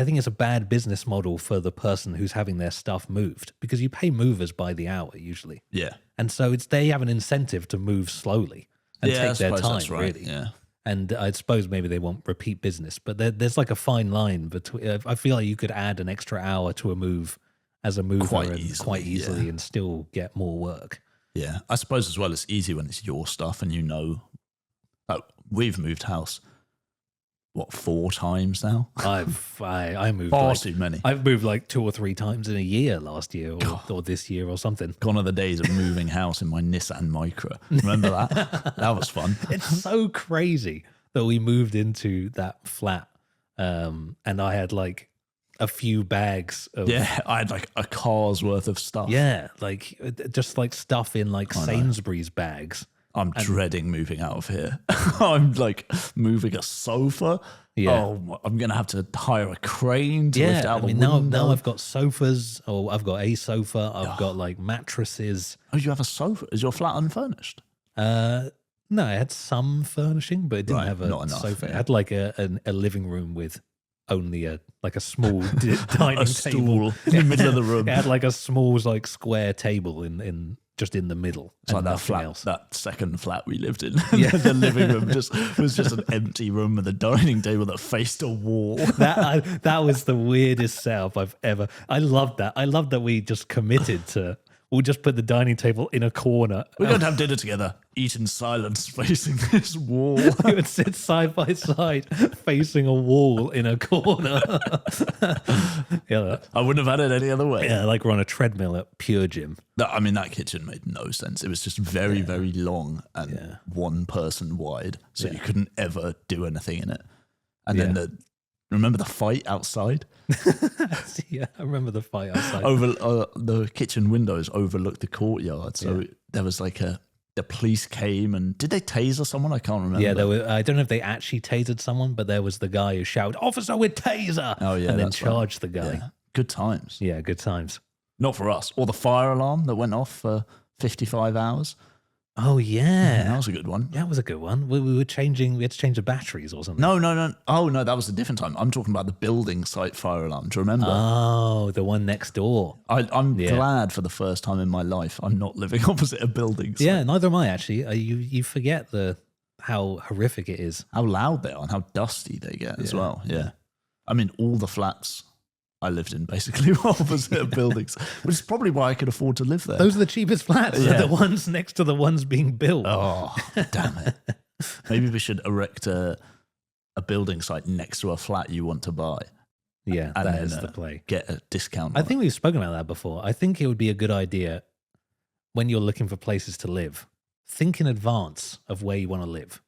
think it's a bad business model for the person who's having their stuff moved because you pay movers by the hour usually. Yeah. And so they have an incentive to move slowly and take their time, right. really. Yeah. And I suppose maybe they want repeat business, but there's like a fine line between. I feel like you could add an extra hour to a move as a mover quite easily and still get more work. Yeah, I suppose as well it's easy when it's your stuff and you know. We've moved house, 4 times now? I moved far too many. I've moved like 2 or 3 times in a year last year or this year or something. Gone are the days of moving house in my Nissan Micra. Remember that? That was fun. It's so crazy that we moved into that flat and I had like a few bags of... Yeah, I had like a car's worth of stuff. Yeah, like just like stuff in like Sainsbury's bags. I'm dreading moving out of here. I'm like moving a sofa. Yeah. Oh, I'm going to have to hire a crane to lift out the window. Now I've got sofas, or I've got a sofa. I've got like mattresses. Oh, you have a sofa? Is your flat unfurnished? No, it had some furnishing, but it didn't have a sofa. It had like a living room with only a small dining table in the middle of the room. It had like a small like square table in just in the middle. It's like that flat, that second flat we lived in. Yeah. The living room was just an empty room with a dining table that faced a wall. That was the weirdest setup I've ever. I loved that. I loved that we just committed to. We'll just put the dining table in a corner. We're going to have dinner together, eat in silence, facing this wall. We would sit side by side, facing a wall in a corner. I wouldn't have had it any other way. Yeah, like we're on a treadmill at Pure Gym. I mean, that kitchen made no sense. It was just very, very long and one person wide, so you couldn't ever do anything in it. And then remember the fight outside? Yeah, I remember the fight outside. Over the kitchen windows overlooked the courtyard, so there was like the police came and did they taser someone? I can't remember. Yeah, I don't know if they actually tasered someone, but there was the guy who shouted, "Officer with taser!" Oh yeah, and then charged the guy. Yeah. Good times. Yeah, good times. Not for us. Or the fire alarm that went off for 55 hours. Oh yeah, That was a good one. that was a good one. We had to change the batteries or something. No. Oh, no, that was a different time. I'm talking about the building site fire alarm. Do you remember? Oh, the one next door. I'm glad for the first time in my life I'm not living opposite a building site. Yeah, neither am I actually. You forget how horrific it is. How loud they are and how dusty they get as well. Yeah. I mean, all the flats I lived in basically were opposite buildings, which is probably why I could afford to live there. Those are the cheapest flats. Yeah. The ones next to the ones being built. Oh, damn it. Maybe we should erect a building site next to a flat you want to buy. Yeah, and that then, is the play. Get a discount. I think we've spoken about that before. I think it would be a good idea when you're looking for places to live, think in advance of where you want to live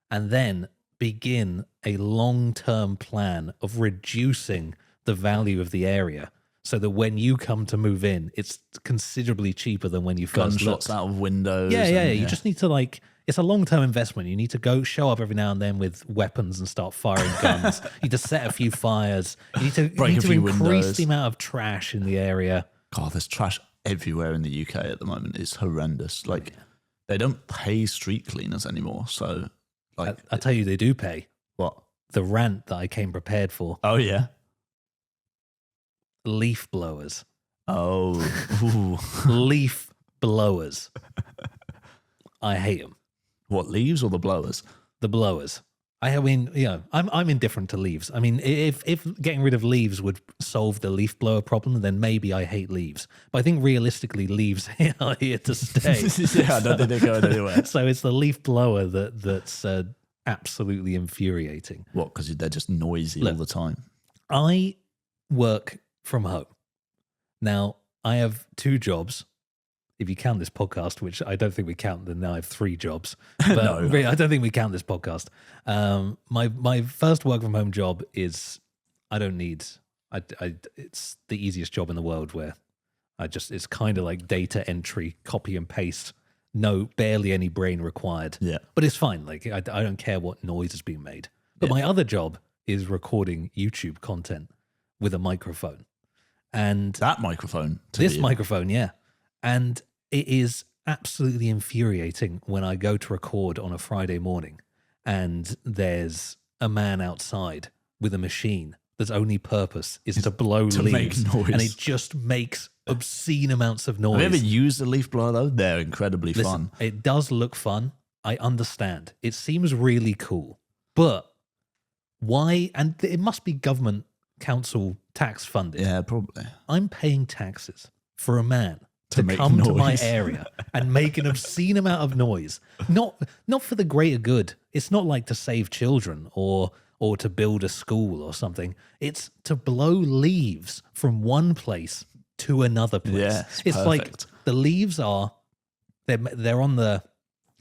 and then begin a long-term plan of reducing the value of the area so that when you come to move in, it's considerably cheaper than when you first gunshots looked. out of windows. Yeah. You just need to it's a long-term investment. You need to go show up every now and then with weapons and start firing guns. You need to set a few fires. You need to increase windows. the amount of trash in the area. God, there's trash everywhere in the UK at the moment. It's horrendous. Like, they don't pay street cleaners anymore. So, like, I tell you, they do pay. What? The rant that I came prepared for. Oh, yeah. Leaf blowers. Oh, ooh. Leaf blowers. I hate them. What, leaves or the blowers? The blowers. I mean, I'm indifferent to leaves. I mean, if getting rid of leaves would solve the leaf blower problem, then maybe I hate leaves. But I think realistically, leaves are here to stay. I don't think they're going anywhere. So it's the leaf blower that's absolutely infuriating. What? Because they're just noisy all the time. I work from home. Now, I have 2 jobs. If you count this podcast, which I don't think we count, then now I have 3 jobs. But No. really, I don't think we count this podcast. My first work from home job is it's the easiest job in the world where it's kind of like data entry, copy and paste. No, barely any brain required. Yeah. But it's fine. Like I don't care what noise is being made. But my other job is recording YouTube content with a microphone. And that microphone. This microphone, yeah. And it is absolutely infuriating when I go to record on a Friday morning and there's a man outside with a machine that's only purpose is to blow leaves. Make noise. And it just makes obscene amounts of noise. Have you ever used a leaf blower though? They're incredibly fun. It does look fun. I understand. It seems really cool. But why? And it must be government council tax funded. Yeah, probably. I'm paying taxes for a man to make come noise to my area and make an obscene amount of noise. Not for the greater good. It's not like to save children or to build a school or something. It's to blow leaves from one place to another place. Yeah, it's perfect. like the leaves they're on the.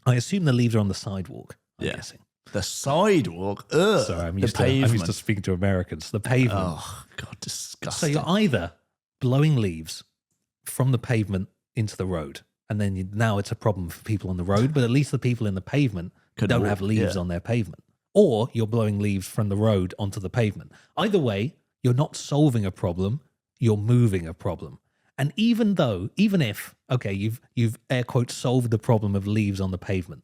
I assume the leaves are on the sidewalk. I'm guessing. The sidewalk. Ugh. Sorry, I'm used to speaking to Americans. The pavement. Oh God, disgusting. So you're either blowing leaves from the pavement into the road, and then now it's a problem for people on the road, but at least the people in the pavement don't have leaves on their pavement. Or you're blowing leaves from the road onto the pavement. Either way, you're not solving a problem, you're moving a problem. And even if, okay, you've air quotes solved the problem of leaves on the pavement,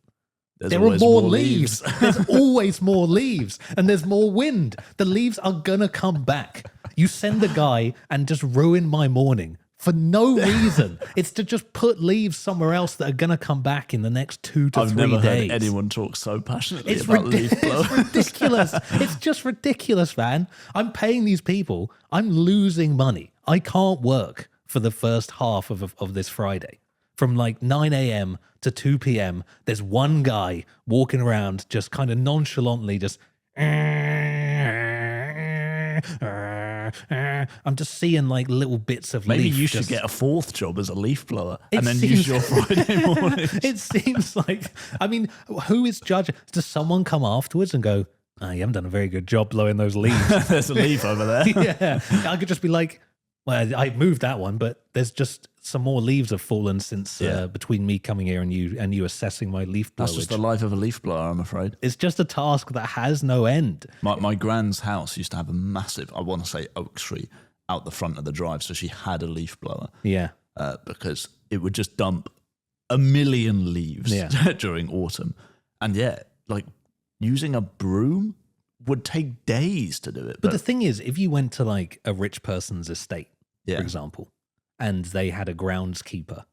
there are more leaves. There's always more leaves, and there's more wind. The leaves are gonna come back. You send a guy and just ruin my morning for no reason. It's to just put leaves somewhere else that are gonna come back in the next 2 to 3 days. I've never heard anyone talk so passionately about leaf blower. It's ridiculous. It's just ridiculous, man. I'm paying these people. I'm losing money. I can't work for the first half of this Friday. From like 9 a.m. to 2 p.m., there's one guy walking around just kind of nonchalantly just... I'm just seeing like little bits of leaf. Maybe you should get a 4th job as a leaf blower and then use your Friday morning. It seems like, I mean, who is judging? Does someone come afterwards and go, oh, you haven't done a very good job blowing those leaves? There's a leaf over there. Yeah. I could just be like, well, I moved that one, but there's just some more leaves have fallen since between me coming here and you assessing my leaf blowage. That's just the life of a leaf blower, I'm afraid. It's just a task that has no end. My grand's house used to have a massive, I want to say oak tree, out the front of the drive, so she had a leaf blower. Yeah. Because it would just dump a million leaves Yeah. during autumn. And like using a broom would take days to do it. But the thing is, if you went to like a rich person's estate, for example, and they had a groundskeeper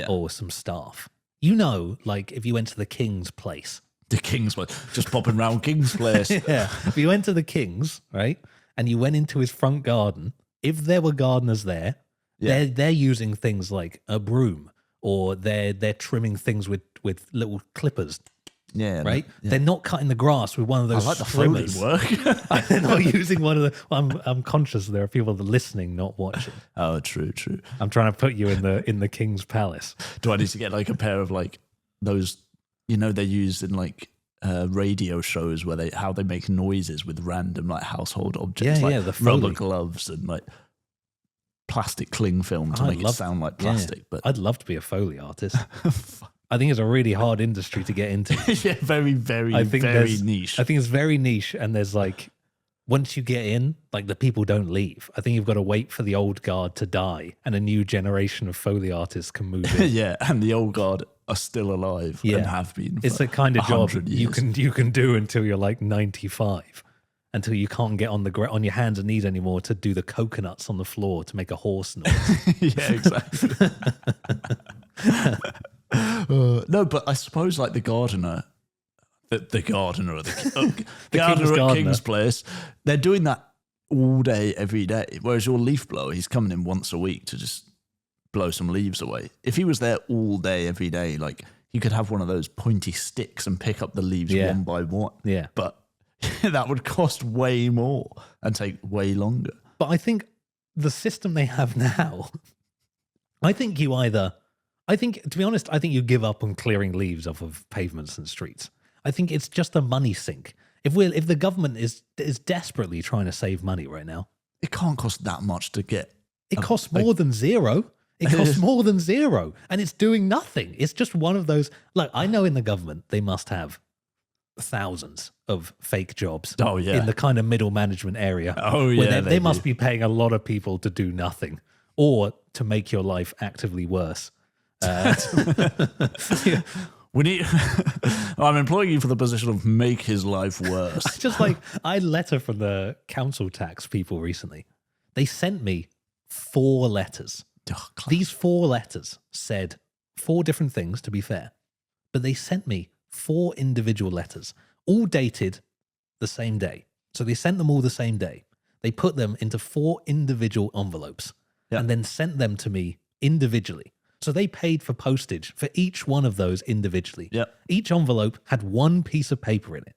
or some staff, like if you went to the king's place. The king's place, just popping round King's place. Yeah. If you went to the king's, right, and you went into his front garden, if there were gardeners there, they're using things like a broom, or they're trimming things with little clippers. Yeah. Right? Yeah. They're not cutting the grass with one of those I like the trimmers. Foley work. They're not using one of the... I'm conscious there are people that are listening, not watching. Oh, true. I'm trying to put you in the king's palace. Do I need to get like a pair of like those, they use in like radio shows where how they make noises with random like household objects, the rubber Foley gloves and like plastic cling film to make it sound like plastic. But I'd love to be a Foley artist. I think it's a really hard industry to get into. Yeah, very, very, very niche. I think it's very niche, and there's like, once you get in, like the people don't leave. I think you've got to wait for the old guard to die, and a new generation of Foley artists can move in. Yeah, and the old guard are still alive and have been. It's the kind of job years. you can do until you're like 95, until you can't get on on your hands and knees anymore to do the coconuts on the floor to make a horse noise. Yeah, exactly. No, but I suppose like the gardener at the gardener at King's Place, they're doing that all day, every day. Whereas your leaf blower, he's coming in once a week to just blow some leaves away. If he was there all day, every day, like you could have one of those pointy sticks and pick up the leaves one by one. Yeah. But that would cost way more and take way longer. But I think the system they have now, I think, to be honest, I think you give up on clearing leaves off of pavements and streets. I think it's just a money sink. If the government is desperately trying to save money right now, it can't cost that much to get. It costs more than zero. It costs more than zero, and it's doing nothing. It's just one of those. Like, I know in the government they must have thousands of fake jobs. Oh yeah, in the kind of middle management area. Oh yeah, where they must be paying a lot of people to do nothing or to make your life actively worse. We need. I'm employing you for the position of make his life worse. I had a letter from the council tax people recently. They sent me 4 letters. These 4 letters said 4 different things, to be fair, but they sent me 4 individual letters, all dated the same day. So they sent them all the same day. They put them into 4 individual envelopes and then sent them to me individually. So they paid for postage for each one of those individually. Yep. Each envelope had 1 piece of paper in it.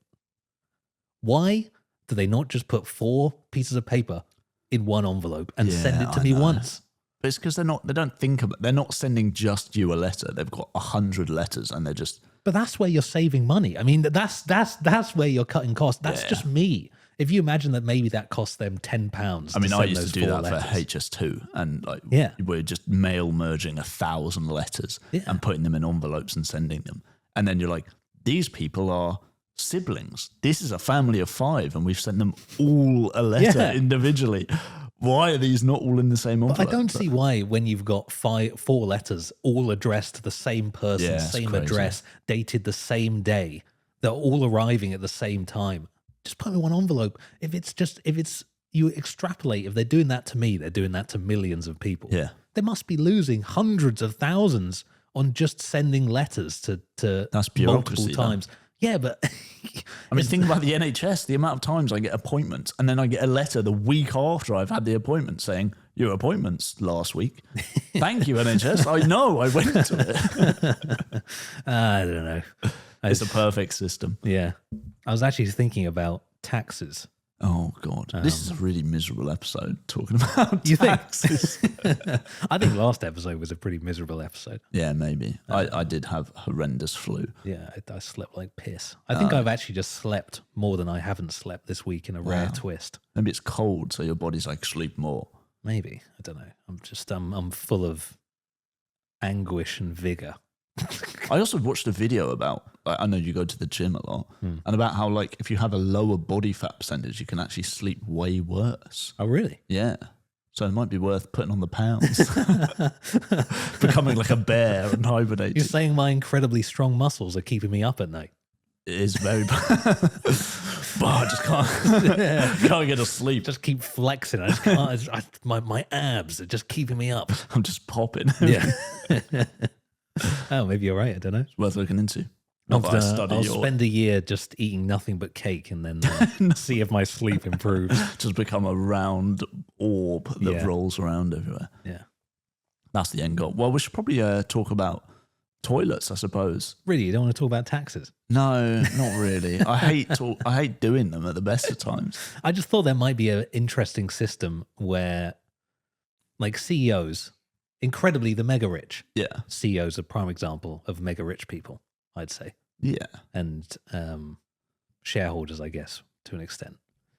Why do they not just put 4 pieces of paper in one envelope and send it to me once? But it's because they don't think about. They're not sending just you a letter. They've got 100 letters, and they're just. But that's where you're saving money. I mean, that's where you're cutting costs. That's just me. If you imagine that maybe that cost them £10. I mean, I used to do that letters. for HS2, and like we're just mail merging 1,000 letters and putting them in envelopes and sending them. And then you're like, these people are siblings. This is a family of 5, and we've sent them all a letter individually. Why are these not all in the same envelope? But I don't see why, when you've got 4 letters all addressed to the same person, same crazy. Address, dated the same day, they're all arriving at the same time. Just put them in one envelope. If you extrapolate, if they're doing that to me, they're doing that to millions of people. Yeah. They must be losing hundreds of thousands on just sending letters to That's multiple times. Yeah, but I mean, think about the NHS, the amount of times I get appointments, and then I get a letter the week after I've had the appointment saying, your appointment's last week. Thank you, NHS. I know, I went to it. I don't know. It's a perfect system. Yeah. I was actually thinking about taxes. Oh, God. This is a really miserable episode talking about taxes. I think last episode was a pretty miserable episode. Yeah, maybe. I did have horrendous flu. Yeah, I slept like piss. I think I've actually just slept more than I haven't slept this week in a rare twist. Maybe it's cold, so your body's like, sleep more. Maybe. I don't know. I'm full of anguish and vigor. I also watched a video about, I know you go to the gym a lot, and about how like if you have a lower body fat percentage, you can actually sleep way worse. Oh, really? Yeah. So it might be worth putting on the pounds. Becoming like a bear and hibernating. You're saying my incredibly strong muscles are keeping me up at night. It is very bad. But I just can't get to sleep. Just keep flexing. I just can't. My abs are just keeping me up. I'm just popping. Yeah. Oh, maybe you're right. I don't know. It's worth looking into. I'll spend a year just eating nothing but cake and then see if my sleep improves. Just become a round orb that rolls around everywhere. Yeah. That's the end goal. Well, we should probably talk about toilets, I suppose. Really? You don't want to talk about taxes? No, not really. I hate doing them at the best of times. I just thought there might be an interesting system where, like, CEOs, incredibly the mega rich. Yeah. CEOs are a prime example of mega rich people, I'd say. Yeah. And shareholders, I guess, to an extent.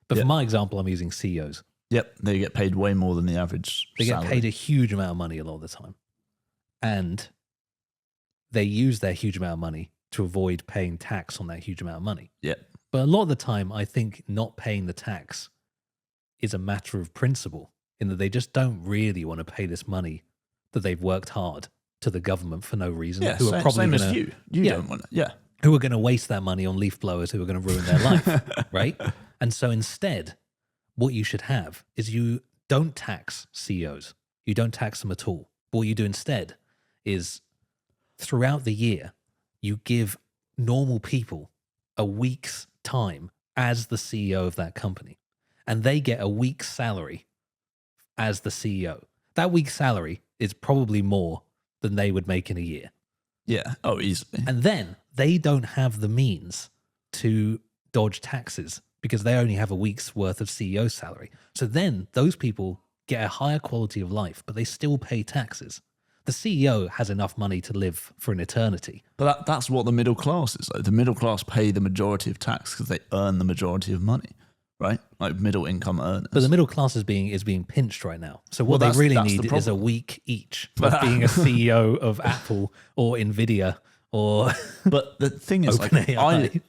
But for my example, I'm using CEOs. Yep. They get paid way more than the average salary. Get paid a huge amount of money a lot of the time. And they use their huge amount of money to avoid paying tax on that huge amount of money. Yeah. But a lot of the time, I think not paying the tax is a matter of principle, in that they just don't really want to pay this money that they've worked hard to the government for no reason. Yeah, who are probably same as you. You don't want it. Yeah. Who are going to waste that money on leaf blowers who are going to ruin their life, right? And so instead, what you should have is you don't tax CEOs. You don't tax them at all. But what you do instead is throughout the year, you give normal people a week's time as the CEO of that company. And they get a week's salary as the CEO. That week's salary is probably more than they would make in a year. Yeah. Oh, easily. And then they don't have the means to dodge taxes because they only have a week's worth of CEO salary. So then those people get a higher quality of life, but they still pay taxes. The CEO has enough money to live for an eternity. But that's what the middle class is, though. The middle class pay the majority of tax because they earn the majority of money, right? Like middle income earners. But the middle class is being pinched right now. So what they really need is a week each of being a CEO of Apple or Nvidia or. But the thing is, like, AI.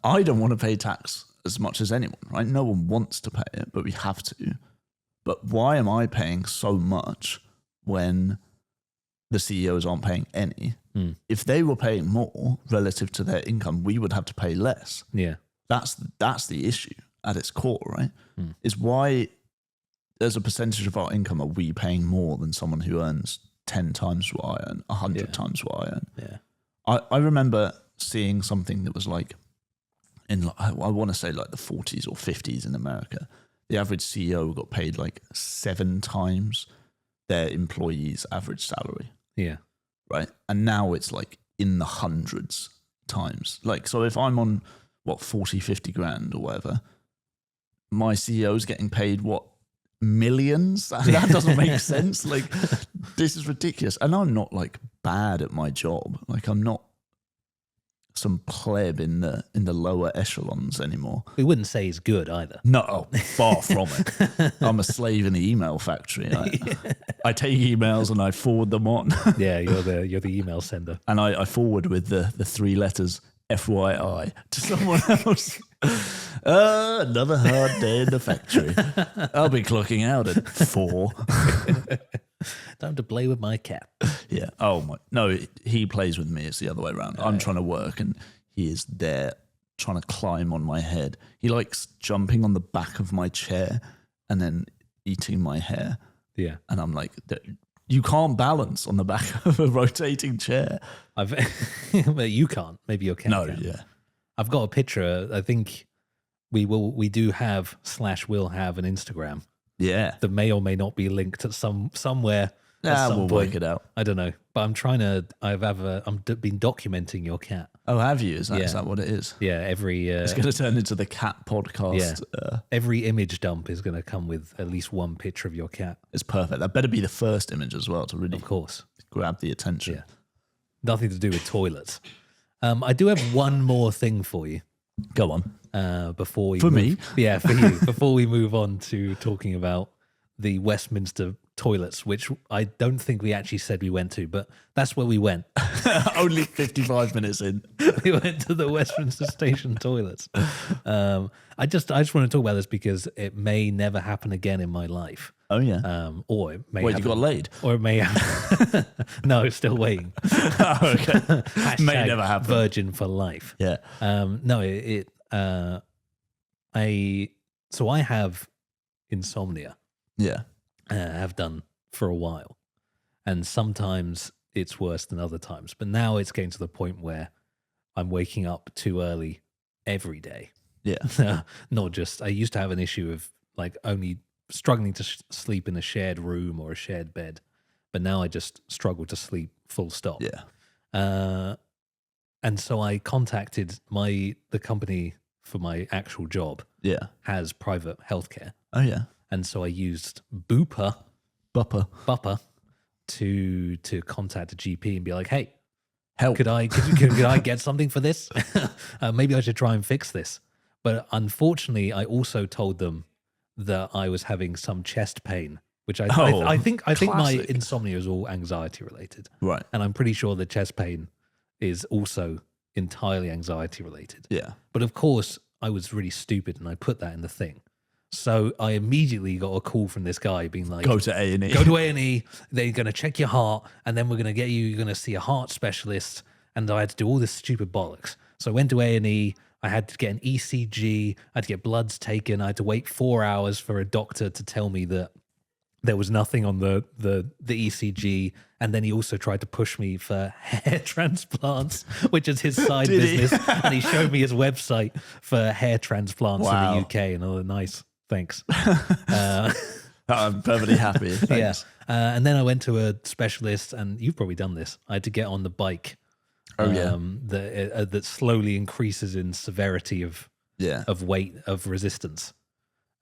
I don't want to pay tax as much as anyone, right? No one wants to pay it, but we have to. But why am I paying so much when the CEOs aren't paying any? If they were paying more relative to their income, we would have to pay less. Yeah. That's the issue at its core, right? Is why there's a percentage of our income are we paying more than someone who earns 10 times what I earn, 100 times what I earn. Yeah. I remember seeing something that was like, I want to say like the 40s or 50s in America, the average CEO got paid like 7 times their employees' average salary. Yeah. Right. And now it's like in the hundreds times. Like, so if I'm on 40, 50 grand or whatever, my CEO's getting paid millions? That doesn't make sense. Like, this is ridiculous. And I'm not like bad at my job. Like, I'm not some pleb in the lower echelons anymore. We wouldn't say he's good either. No, far from it. I'm a slave in the email factory. I take emails and I forward them on. Yeah, you're the email sender. And I forward with the 3 letters FYI to someone else. Another hard day in the factory. I'll be clocking out at 4. Time to play with my cat. Yeah. Oh my. No, he plays with me. It's the other way around. I'm trying to work and he is there trying to climb on my head. He likes jumping on the back of my chair and then eating my hair. Yeah. And I'm like, you can't balance on the back of a rotating chair. But you can't. Maybe your cat can. Yeah. I've got a picture. I think we do have / will have an Instagram. Yeah. That may or may not be linked at somewhere. We'll work it out. I don't know. But I'm trying to, I'm been documenting your cat. Oh, have you? Is that what it is? Yeah. Every, it's going to turn into the cat podcast. Yeah. Every image dump is going to come with at least one picture of your cat. It's perfect. That better be the first image as well to really, of course, grab the attention. Yeah. Nothing to do with toilets. I do have one more thing for you. Go on. Before we me? Yeah, for you. Before we move on to talking about the Westminster toilets, which I don't think we actually said we went to, but that's where we went. Only 55 minutes in. We went to the Westminster Station toilets. I just want to talk about this because it may never happen again in my life. Oh yeah. Or it may Wait, you got laid? Or it may have. No, still waiting. Oh, okay. May Hashtag never happen. virgin for life. Yeah. No, so I have insomnia. Yeah. Have done for a while, and sometimes it's worse than other times. But now it's getting to the point where I'm waking up too early every day. Yeah. Not just. I used to have an issue of like only struggling to sleep in a shared room or a shared bed, but now I just struggle to sleep full stop. Yeah. And so I contacted the company for my actual job. Yeah. Has private healthcare. Oh yeah. And so I used Bupper to contact a GP and be like, hey, help. Could I get something for this? Maybe I should try and fix this. But unfortunately, I also told them that I was having some chest pain, which I think my insomnia is all anxiety related. Right. And I'm pretty sure the chest pain is also entirely anxiety related. Yeah. But of course, I was really stupid and I put that in the thing. So I immediately got a call from this guy being like, go to A&E. Go to A&E. They're going to check your heart and then we're going to you're going to see a heart specialist. And I had to do all this stupid bollocks. So I went to A&E. I had to get an ECG. I had to get bloods taken. I had to wait 4 hours for a doctor to tell me that there was nothing on the ECG. And then he also tried to push me for hair transplants, which is his side business. And he showed me his website for hair transplants in the UK. And I was nice. Thanks. I'm perfectly happy. Thanks. Yeah. And then I went to a specialist, and you've probably done this. I had to get on the bike. That slowly increases in severity of weight, of resistance,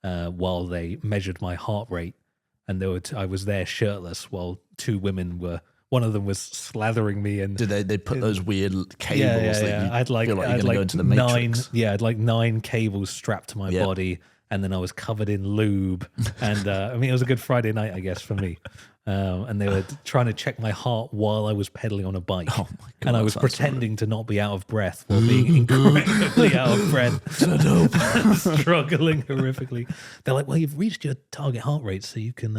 while they measured my heart rate. And I was there shirtless while two women were. One of them was slathering me in. Did they put those weird cables? Yeah. I'd like go into the Matrix. I had like 9 cables strapped to my body, and then I was covered in lube. And I mean, it was a good Friday night, I guess, for me. And they were trying to check my heart while I was pedaling on a bike. Oh my God, and I was pretending to not be out of breath while being incredibly out of breath. Struggling horrifically. They're like, well, you've reached your target heart rate, so you can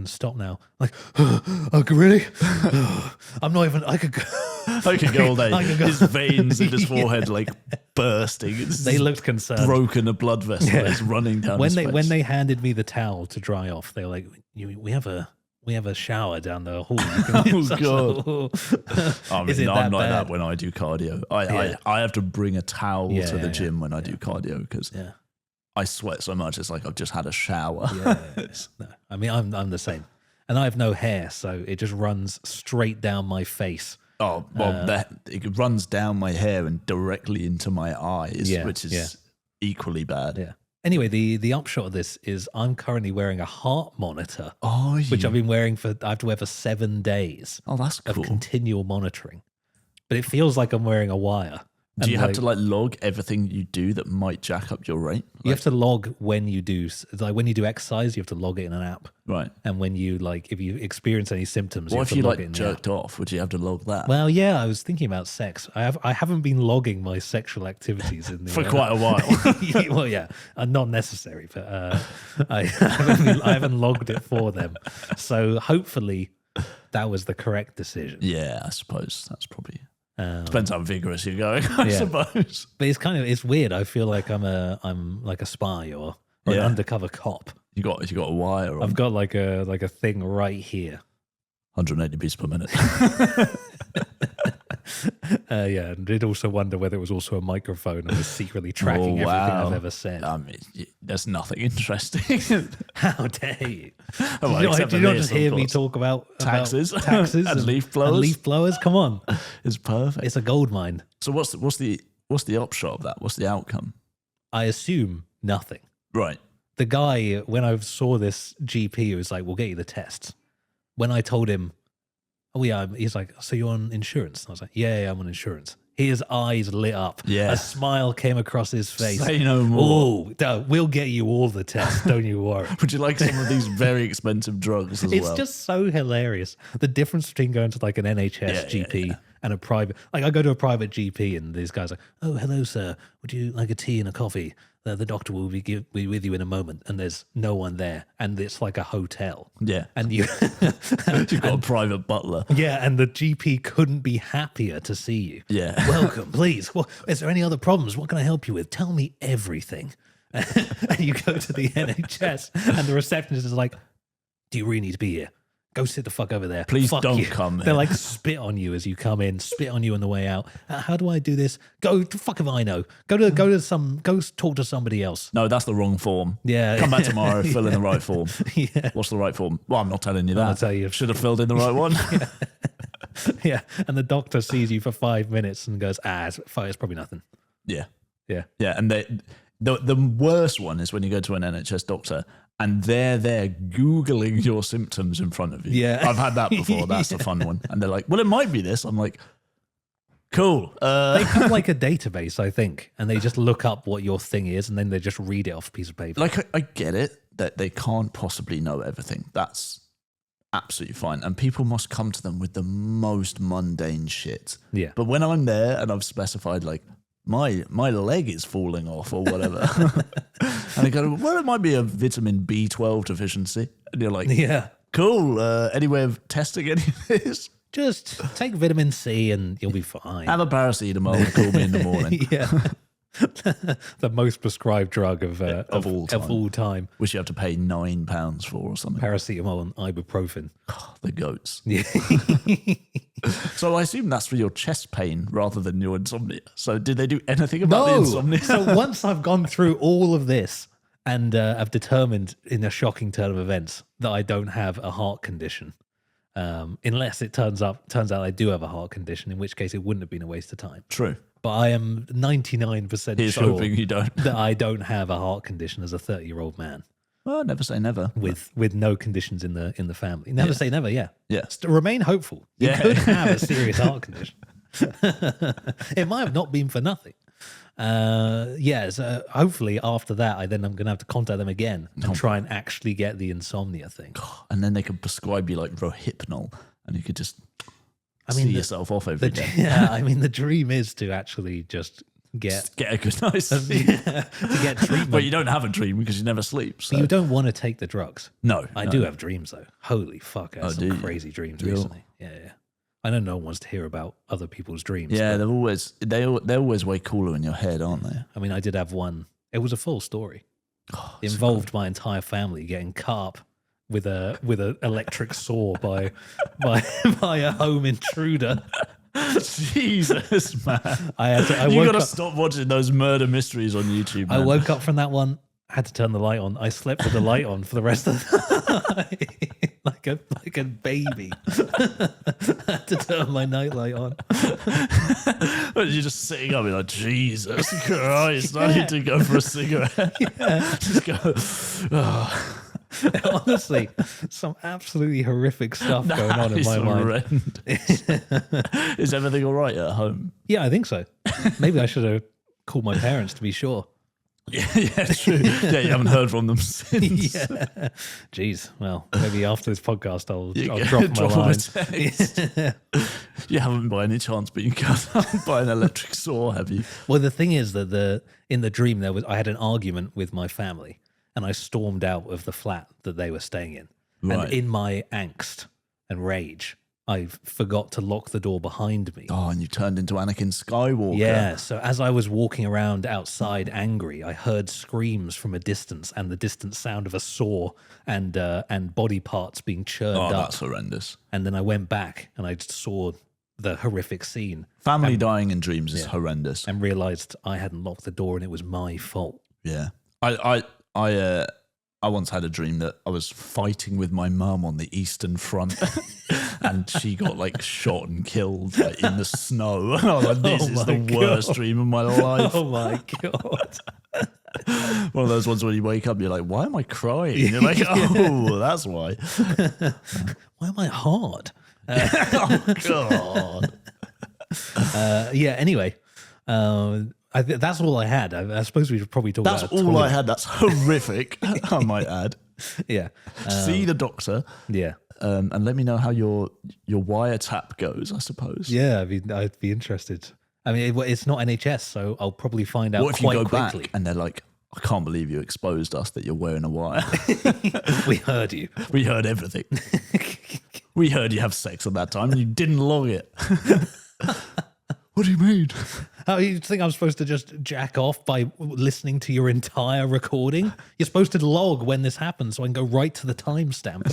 stop now. Like, oh, really? I'm not even, I could go all day. His veins in his forehead like bursting. They looked concerned. Broken a blood vessel is running down his face. When they handed me the towel to dry off, they were like, we have a shower down the hall. Oh God! I mean, I'm like that when I do cardio. I have to bring a towel to the gym when I do cardio because I sweat so much. It's like I've just had a shower. No, I mean, I'm the same, and I have no hair, so it just runs straight down my face. Oh well, it runs down my hair and directly into my eyes, which is equally bad. Yeah. Anyway, the upshot of this is I'm currently wearing a heart monitor, which I've been wearing I have to wear for 7 days. Oh, that's cool. Of continual monitoring. But it feels like I'm wearing a wire. Do you have to log everything you do that might jack up your rate? You have to log when you do exercise, you have to log it in an app. Right. And when you if you experience any symptoms, what you have to log it in jerked off? Would you have to log that? Well, yeah, I was thinking about sex. I haven't been logging my sexual activities in the, for quite a while. Well, yeah, not necessary, but I haven't logged it for them. So hopefully that was the correct decision. Yeah, I suppose that's probably. Depends how vigorous you're going, I suppose. But it's weird. I feel like I'm like a spy or an undercover cop. You got a wire on. I've got like a thing right here. 180 beats per minute. And did also wonder whether it was also a microphone and was secretly tracking everything I've ever said. I mean, there's nothing interesting. How dare you? Well, do you not just hear me talk about taxes and leaf blowers? Leaf blowers, come on. It's perfect. It's a gold mine. So what's the upshot of that? What's the outcome? I assume nothing. Right. The guy, when I saw this GP, he was like, we'll get you the tests. When I told him, oh yeah, he's like, so you're on insurance? And I was like, yeah, I'm on insurance. His eyes lit up. Yeah. A smile came across his face. Say no more. Oh, we'll get you all the tests, don't you worry. Would you like some of these very expensive drugs as well? It's just so hilarious. The difference between going to like an NHS GP and a private, like I go to a private GP and these guys are like, oh, hello, sir. Would you like a tea and a coffee? The doctor will be with you in a moment, and there's no one there, and it's like a hotel. Yeah. And you've got a private butler. Yeah, and the GP couldn't be happier to see you. Yeah. Welcome, please. Well, is there any other problems? What can I help you with? Tell me everything. And you go to the NHS, and the receptionist is like, do you really need to be here? Go sit the fuck over there. Please fuck don't you. come here. They're like spit on you as you come in, spit on you on the way out. How do I do this? Go, fuck if I know. Go talk to somebody else. No, that's the wrong form. Yeah. Come back tomorrow, fill in the right form. Yeah. What's the right form? Well, I'm not telling you that. I'll tell you. Should have filled in the right one. Yeah. And the doctor sees you for 5 minutes and goes, it's probably nothing. Yeah. Yeah. Yeah. And the worst one is when you go to an NHS doctor and they're there Googling your symptoms in front of you. Yeah. I've had that before. That's the fun one. And they're like, well, it might be this. I'm like, cool. They have like a database, I think, and they just look up what your thing is and then they just read it off a piece of paper. Like, I get it that they can't possibly know everything. That's absolutely fine. And people must come to them with the most mundane shit. Yeah. But when I'm there and I've specified like, my leg is falling off or whatever. And they go, well, it might be a vitamin B12 deficiency. And you're like, yeah. Cool. Any way of testing any of this? Just take vitamin C and you'll be fine. Have a paracetamol and call me in the morning. Yeah. The most prescribed drug of all time. Which you have to pay £9 for or something. Paracetamol and ibuprofen. The goats. Yeah. So I assume that's for your chest pain rather than your insomnia. So did they do anything about the insomnia? So once I've gone through all of this and I've determined in a shocking turn of events that I don't have a heart condition, unless it turns out I do have a heart condition, in which case it wouldn't have been a waste of time. True. But I am 99% He's sure hoping you don't. that I don't have a heart condition as a 30-year-old man. Well, never say never. With no conditions in the family. Never say never, yeah. Yeah. Remain hopeful. You could have a serious heart condition. It might have not been for nothing. So hopefully after that, I'm going to have to contact them again and try and actually get the insomnia thing. And then they could prescribe you like Rohypnol and you could just see yourself off every day. Yeah, I mean, the dream is to actually just get a good nice sleep. to get treatment. But you don't have a dream because you never sleep. So. But you don't want to take the drugs. No. I do have dreams though. Holy fuck, I had some crazy dreams recently. Yeah. I know no one wants to hear about other people's dreams. Yeah, they're always way cooler in your head, aren't they? I mean, I did have one. It was a full story. It involved my entire family getting cut up with a electric saw by a home intruder. Jesus, man! You gotta stop watching those murder mysteries on YouTube. Man. I woke up from that one. Had to turn the light on. I slept with the light on for the rest of the night, like a baby. Had to turn my nightlight on. You're just sitting up, you're like, Jesus Christ! I need to go for a cigarette. Yeah. Just go. Oh. Honestly, some absolutely horrific stuff going on in my mind. Is everything all right at home? Yeah, I think so. Maybe I should have called my parents to be sure. Yeah, true. Yeah, you haven't heard from them since. Yeah. Jeez. Well, maybe after this podcast, I'll drop my line. You haven't by any chance been cut up by an electric saw, have you? Well, the thing is that in the dream I had an argument with my family. And I stormed out of the flat that they were staying in. Right. And in my angst and rage, I forgot to lock the door behind me. Oh, and you turned into Anakin Skywalker. Yeah, so as I was walking around outside angry, I heard screams from a distance and the distant sound of a saw and body parts being churned up. Oh, that's horrendous. And then I went back and I saw the horrific scene. Family dying in dreams is horrendous. And realised I hadn't locked the door and it was my fault. Yeah. I once had a dream that I was fighting with my mum on the Eastern Front and she got like shot and killed like, in the snow. And I was like, this is the worst dream of my life. Oh my God. One of those ones where you wake up, you're like, why am I crying? You're like, oh, that's why. Why am I hard? Oh, God. Anyway. That's all I had. I suppose we should probably talk about That's all I had. That's horrific, I might add. Yeah. See the doctor. Yeah. and let me know how your wiretap goes, I suppose. Yeah, I'd be interested. I mean, it's not NHS, so I'll probably find out What if quite you go quickly. back and they're like, I can't believe you exposed us that you're wearing a wire. We heard you. We heard everything. We heard you have sex at that time and you didn't log it. What do you mean? Oh, you think I'm supposed to just jack off by listening to your entire recording? You're supposed to log when this happens so I can go right to the timestamp.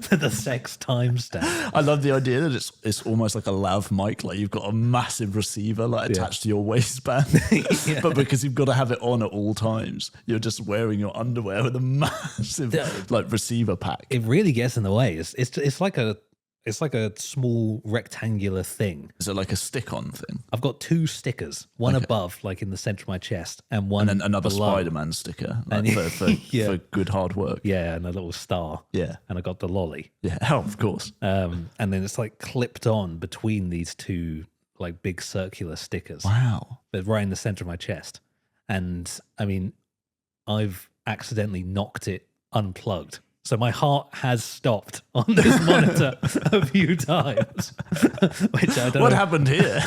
The sex timestamp. I love the idea that it's almost like a lav mic, like you've got a massive receiver like attached to your waistband. Yeah. But because you've got to have it on at all times, you're just wearing your underwear with a massive like receiver pack. It really gets in the way. It's like a small rectangular thing. Is it like a stick-on thing? I've got 2 stickers, one above, like in the center of my chest, and one and then another below. Spider-Man sticker like for good hard work. Yeah, and a little star. Yeah. And I got the lolly. Yeah, oh, of course. And then it's like clipped on between these 2 like big circular stickers. Wow. But right in the center of my chest. And I mean, I've accidentally knocked it unplugged. So my heart has stopped on this monitor a few times. Which I don't What know. happened here?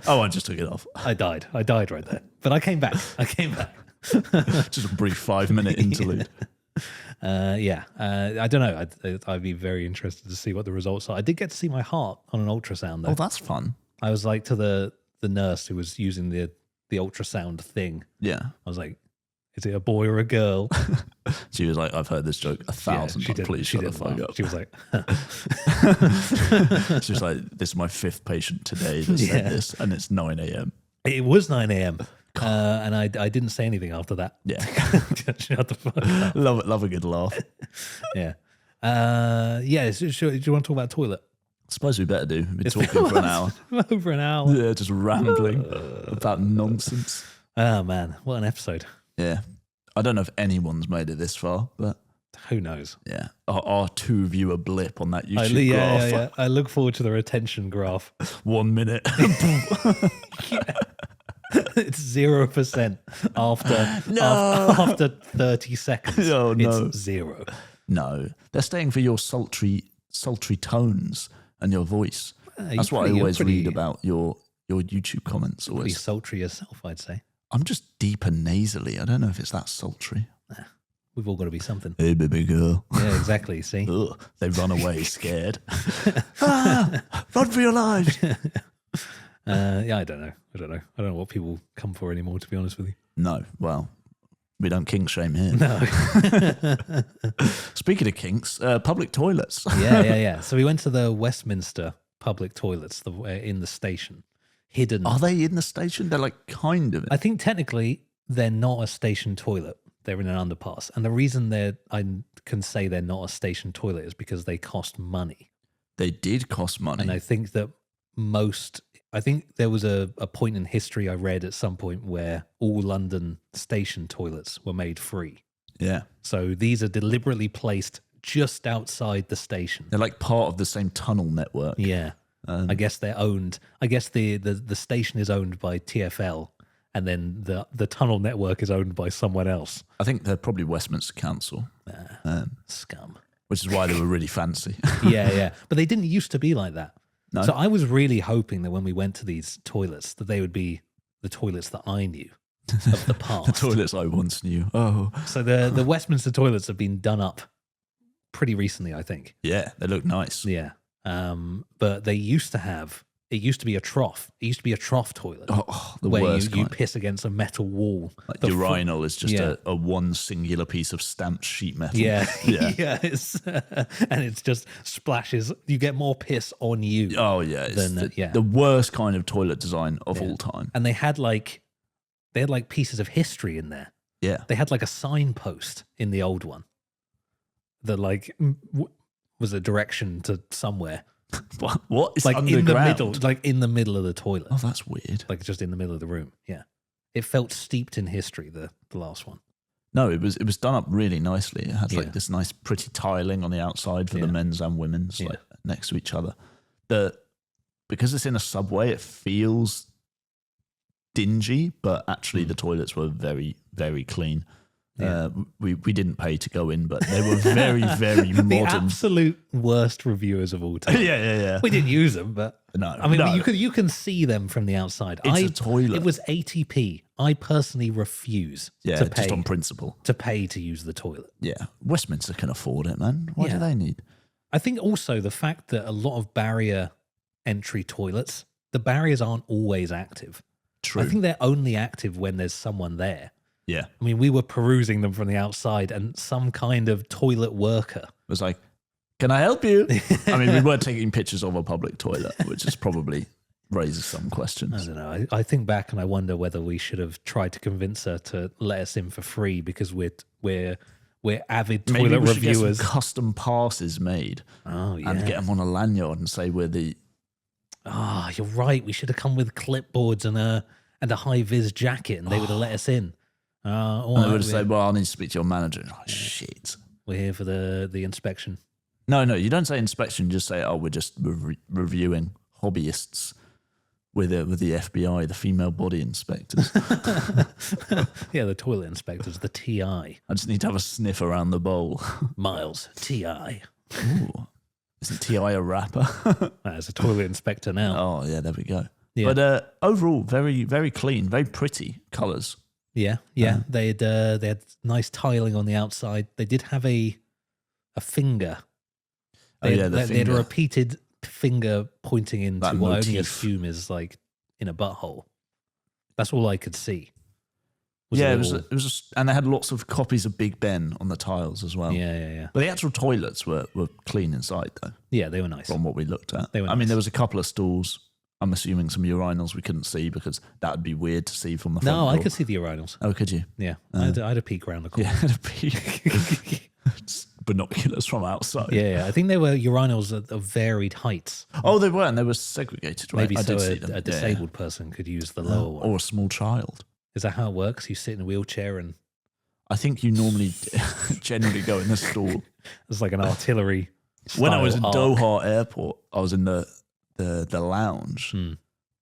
Oh, I just took it off. I died right there. But I came back. Just a brief 5-minute interlude. I don't know. I'd be very interested to see what the results are. I did get to see my heart on an ultrasound though. Oh, that's fun. I was like to the nurse who was using the ultrasound thing. Yeah. I was like, is it a boy or a girl? She was like, I've heard this joke 1,000 times. Please shut the fuck up. She was like, She was like, this is my 5th patient today that said this, and it's 9 a.m. It was 9 a.m. And I didn't say anything after that. Yeah. Shut the fuck up. Love a good laugh. Yeah. Sure. Do you want to talk about toilet? I suppose we better do. We've been talking for an hour. Over an hour. Yeah, just rambling about nonsense. Oh, man. What an episode. Yeah. I don't know if anyone's made it this far, but who knows? yeah. Our 2 viewer blip on that YouTube graph. Yeah. I look forward to the retention graph. 1 minute. It's 0% after 30 seconds. Oh, no. It's 0. No. They're staying for your sultry tones and your voice. That's what I always read about your YouTube comments. Pretty Always sultry yourself, I'd say. I'm just deep and nasally. I don't know if it's that sultry. We've all got to be something. Hey, baby girl. Yeah, exactly. See? Ugh, they run away scared. Run for your lives. I don't know. I don't know what people come for anymore, to be honest with you. No, well, we don't kink shame here. No. Speaking of kinks, public toilets. Yeah. So we went to the Westminster public toilets in the station. Hidden. Are they in the station? They're like kind of. I think technically they're not a station toilet. They're in an underpass. And the reason I can say they're not a station toilet is because they cost money. They did cost money. And I think that I think there was a point in history I read at some point where all London station toilets were made free. Yeah. So these are deliberately placed just outside the station. They're like part of the same tunnel network. Yeah. I guess they're owned. I guess the station is owned by TfL, and then the tunnel network is owned by someone else. I think they're probably Westminster Council. Scum. Which is why they were really fancy. Yeah. But they didn't used to be like that. No. So I was really hoping that when we went to these toilets, that they would be the toilets that I knew of the past. The toilets I once knew. Oh. So the Westminster toilets have been done up pretty recently, I think. Yeah, they look nice. Yeah. But it used to be a trough. It used to be a trough toilet. The where worst you kind. piss against a metal wall. Like urinal is just a one singular piece of stamped sheet metal. Yeah. Yeah. And it's just splashes. You get more piss on you. Oh, yeah. It's than, the worst kind of toilet design of all time. And they had like pieces of history in there. Yeah. They had like a signpost in the old one that was a direction to somewhere. What? It's like underground? in the middle, like in the middle of the toilet. Oh, that's weird. Like just in the middle of the room. Yeah. It felt steeped in history, the last one. No, it was done up really nicely. It had like this nice pretty tiling on the outside for the men's and women's, like next to each other. Because it's in a subway, it feels dingy, but actually the toilets were very, very clean. We didn't pay to go in, but they were very, very modern. The absolute worst reviewers of all time. Yeah. We didn't use them, but No, I mean, you can see them from the outside. It's a toilet. It was 80p. I personally refuse Yeah, to pay just on principle. to pay to use the toilet. Yeah, Westminster can afford it, man. Why do they need? I think also the fact that a lot of barrier entry toilets, the barriers aren't always active. True. I think they're only active when there's someone there. Yeah. I mean, we were perusing them from the outside and some kind of toilet worker was like, can I help you? I mean, we weren't taking pictures of a public toilet, which is probably raises some questions. I don't know. I think back and I wonder whether we should have tried to convince her to let us in for free because we're avid toilet Maybe we should reviewers. Get some custom passes made. Oh, yeah. And get them on a lanyard and say we're the... Oh, you're right. We should have come with clipboards and a high-vis jacket and they would have let us in. And they would have said, well, I need to speak to your manager. Oh, shit. We're here for the inspection. No, you don't say inspection. Just say, we're just reviewing hobbyists with the FBI, the female body inspectors. Yeah, the toilet inspectors, the TI. I just need to have a sniff around the bowl. Miles, TI. Ooh. Isn't TI a rapper? That's a toilet inspector now. Oh, yeah, there we go. Yeah. But overall, very, very clean, very pretty colours. Yeah. They had nice tiling on the outside. They did have a finger. They had a repeated finger pointing into that what I motif. only assume is like in a butthole. That's all I could see. It was, and they had lots of copies of Big Ben on the tiles as well. Yeah. But the actual toilets were clean inside, though. Yeah, they were nice. From what we looked at. They were I mean, nice. there was a couple of stalls. I'm assuming some urinals we couldn't see because that would be weird to see from the front door. I could see the urinals. Oh, could you? Yeah, I had a peek around the corner. Yeah, a peek. Binoculars from outside. Yeah. I think they were urinals of varied heights. Oh, they were, and they were segregated, right? Maybe I so did see them. a disabled person could use the lower one. Or a small child. Is that how it works? You sit in a wheelchair and... I think you normally generally go in the stall. It's like an artillery When I was in arc. Doha Airport, I was in the lounge.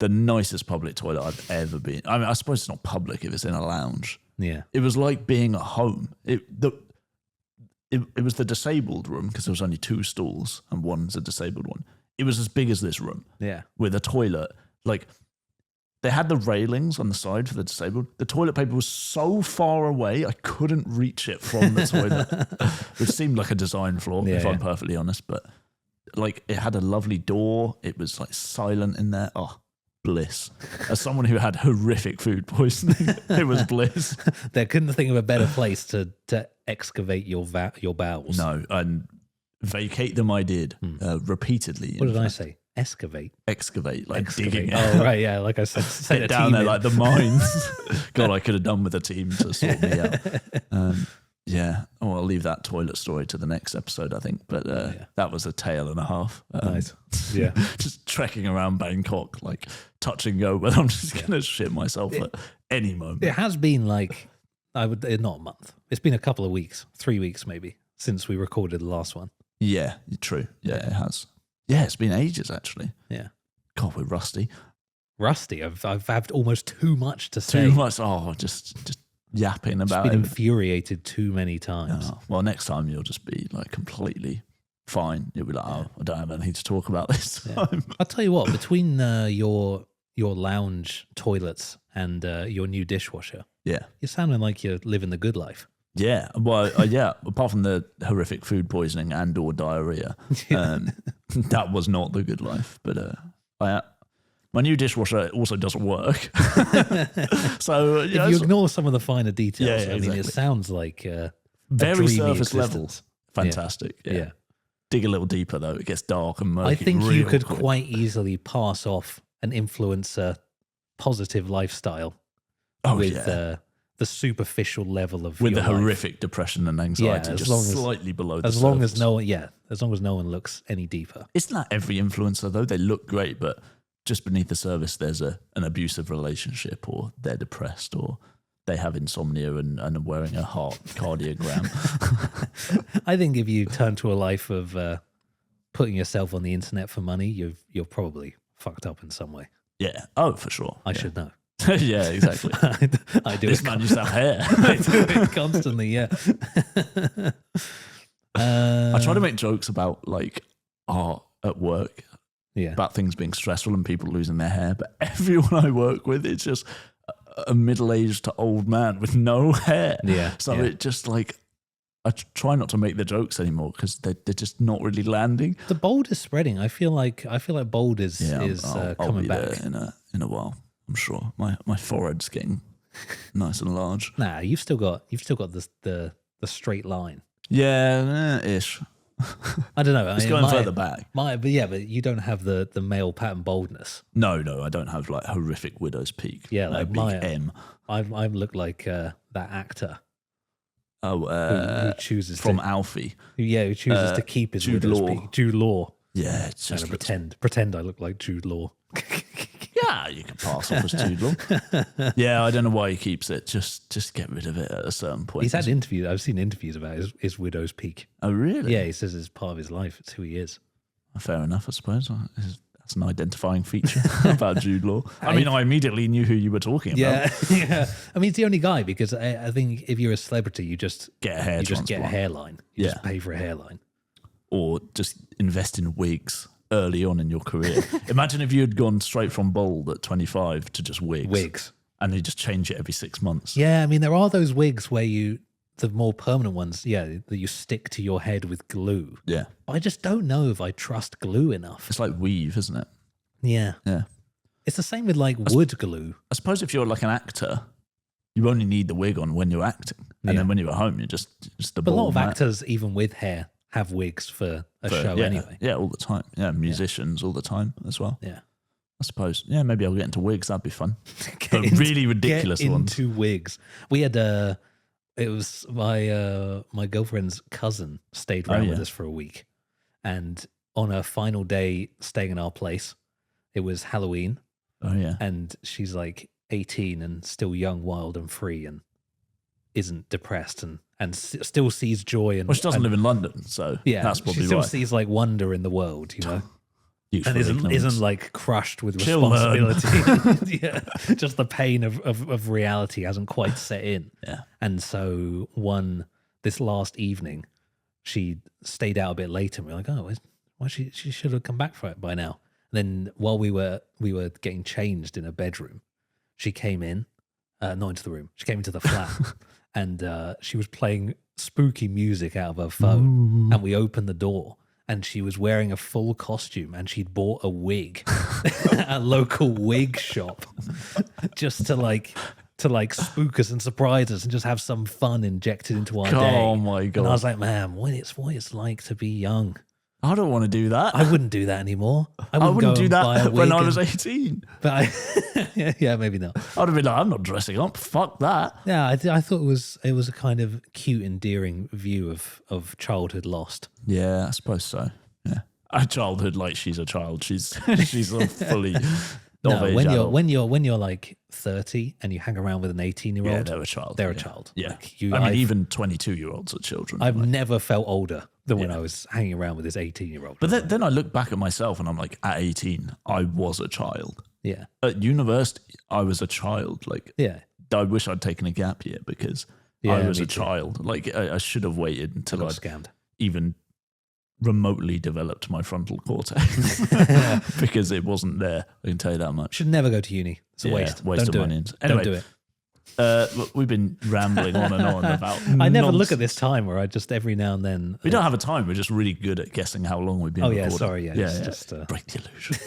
The nicest public toilet I've ever been. I mean, I suppose it's not public if it's in a lounge. Yeah. It was like being at home. It was the disabled room because there was only 2 stalls and one's a disabled one. It was as big as this room. Yeah. With a toilet. Like, they had the railings on the side for the disabled. The toilet paper was so far away, I couldn't reach it from the toilet, which seemed like a design flaw, if I'm perfectly honest. But like, it had a lovely door. It was like silent in there. Oh, bliss. As someone who had horrific food poisoning, it was bliss. They couldn't think of a better place to excavate your bowels. No, and vacate them I did repeatedly. What did I say? Excavate, like digging. Oh, right, yeah. Like I said it down there like the mines. God, I could have done with a team to sort me out. Yeah. Oh, I'll leave that toilet story to the next episode, I think. But that was a tale and a half. Nice. Yeah. Just trekking around Bangkok, like touch and go, but I'm just going to shit myself at any moment. It has been like, not a month. It's been a couple of weeks, 3 weeks maybe, since we recorded the last one. Yeah, true. Yeah, it has. Yeah, it's been ages, actually. Yeah. God, we're rusty. Rusty. I've had almost too much to say. Too much. Oh, just yapping about it. Been infuriated too many times. Oh, well, next time you'll just be like completely fine. You'll be like, I don't have anything to talk about this time. I'll tell you what, between your lounge toilets and your new dishwasher, you're sounding like you're living the good life. Yeah, well, apart from the horrific food poisoning and or diarrhea, that was not the good life. But my new dishwasher also doesn't work. So if you ignore some of the finer details, I mean, exactly. it sounds like very existence. surface level. Fantastic. Yeah. Dig a little deeper though; it gets dark and murky. I think you could quick. quite easily pass off an influencer positive lifestyle with the superficial level of with the your life. horrific depression and anxiety, just slightly below the surface. As long as no one looks any deeper. Isn't that every influencer though? They look great, but just beneath the surface, there's an abusive relationship, or they're depressed, or they have insomnia and are wearing a heart cardiogram. I think if you turn to a life of putting yourself on the internet for money, you're probably fucked up in some way. Yeah. Oh, for sure. I should know. Yeah, exactly. I do This it. man used to have hair. I do it constantly. Yeah. I try to make jokes about like art at work, about things being stressful and people losing their hair, but everyone I work with, it's just a middle-aged to old man with no hair. Yeah. So it just like, I try not to make the jokes anymore because they're just not really landing. The bald is spreading. I feel like bald is I'll coming be back there in a while. I'm sure my forehead's getting nice and large. Nah, you've still got the straight line. Yeah, ish. I don't know. It's going further back. But you don't have the male pattern baldness. No, I don't have like horrific widow's peak. Yeah, like big M. I look like that actor. Oh, who chooses from Alfie? Who chooses to keep his Jude widow's Law. peak. Jude Law. Yeah, it's just pretend I look like Jude Law. Yeah, you can pass off as Jude Law. Yeah, I don't know why he keeps it. Just get rid of it at a certain point. He's had interviews. I've seen interviews about his widow's peak. Oh, really? Yeah, he says it's part of his life. It's who he is. Fair enough, I suppose. That's an identifying feature about Jude Law. I mean, I immediately knew who you were talking about. Yeah. I mean, it's the only guy because I think if you're a celebrity, you just get a hair transplant. Just get a hairline. You just pay for a hairline. Or just invest in wigs early on in your career. Imagine if you had gone straight from bald at 25 to just wigs. And you just change it every 6 months. Yeah, I mean, there are those wigs where the more permanent ones, that you stick to your head with glue. Yeah. I just don't know if I trust glue enough. It's like weave, isn't it? Yeah. Yeah. It's the same with like wood glue. I suppose if you're like an actor, you only need the wig on when you're acting. And then when you're at home, you're just the But a lot of man. actors, even with hair, have wigs for a show anyway. Yeah, all the time. Yeah, musicians all the time as well. Yeah. I suppose. Yeah, maybe I'll get into wigs. That'd be fun. But really ridiculous ones. Into wigs. We had it was my girlfriend's cousin stayed around with us for a week. And on her final day staying in our place, it was Halloween. Oh, yeah. And she's like 18 and still young, wild and free and isn't depressed and still sees joy. And she doesn't live in London, so that's probably she still why. sees like wonder in the world, you know? Useful and isn't like crushed with Chill, responsibility. Yeah, just the pain of reality hasn't quite set in. Yeah, and so this last evening, she stayed out a bit later. And we were like, oh, well, she should have come back for it by now. And then while we were getting changed in her bedroom, she came in, not into the room. She came into the flat, and she was playing spooky music out of her phone. And we opened the door. And she was wearing a full costume and she'd bought a wig at a local wig shop just to spook us and surprise us and just have some fun injected into our day. Oh my God. And I was like, man, what it's like to be young. I don't want to do that. I wouldn't do that anymore. I wouldn't do that when I was 18. But yeah, maybe not. I'd have been like, I'm not dressing up. Fuck that. Yeah, I thought it was a kind of cute, endearing view of childhood lost. Yeah, I suppose so. Yeah, a childhood like she's a child. She's sort of fully. No, when you're like 30 and you hang around with an 18-year-old, yeah, they're a child. They're a child. Yeah, like I mean, even 22-year-olds are children. I've never felt older than when I was hanging around with this 18-year-old. But then I look back at myself and I'm like, at 18, I was a child. Yeah. At university, I was a child. Like, yeah, I wish I'd taken a gap year because I was a child. Like, I should have waited until I'd scammed. Even remotely developed my frontal cortex because it wasn't there. I can tell you that much. Should never go to uni. It's a waste of money. Anyway, don't do it. Look, we've been rambling on and on about. I never look at this time where I just every now and then. We don't have a time. We're just really good at guessing how long we've been. recording. Sorry. Just break the illusion.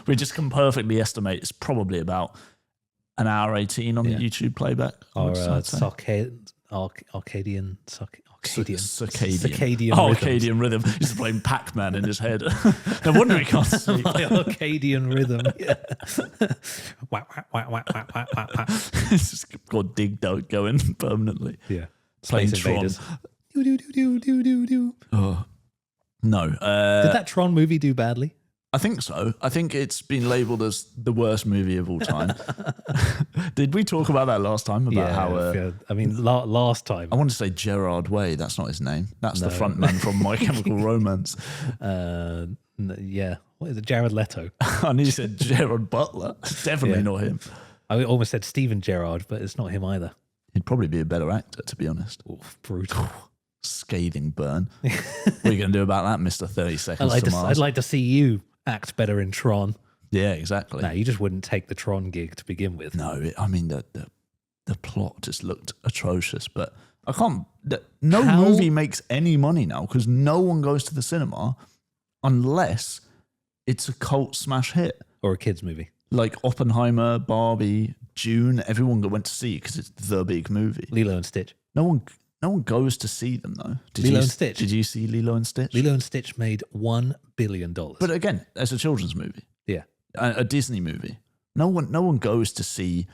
We just can perfectly estimate it's probably about an hour 18 on the YouTube playback. Or Arcadian Arcadian rhythm. He's playing Pac-Man in his head. No wonder he can't sleep. My Arcadian rhythm. Yeah. It's just got Dig Dug going permanently. Yeah. Playing Space Tron. Invaders. Do. Oh. No. Did that Tron movie do badly? I think so. I think it's been labelled as the worst movie of all time. Did we talk about that last time? About how? I mean, last time. I want to say Gerard Way. That's not his name. That's the front man from My Chemical Romance. Yeah. What is it? Jared Leto. I knew you said Gerard Butler. Definitely not him. I almost said Steven Gerrard, but it's not him either. He'd probably be a better actor, to be honest. Oh, brutal. Scathing burn. What are you going to do about that, Mr. 30 Seconds to Mars? I'd like to see you act better in Tron. Yeah, exactly. No, you just wouldn't take the Tron gig to begin with. No, I mean, the plot just looked atrocious, but I can't... No movie makes any money now because no one goes to the cinema unless it's a cult smash hit. Or a kid's movie. Like Oppenheimer, Barbie, June, everyone went to see because it's the big movie. Lilo and Stitch. No one goes to see them though. Lilo and Stitch. Did you see Lilo and Stitch? Lilo and Stitch made $1 billion. But again, as a children's movie. Yeah. A Disney movie. No one goes to see...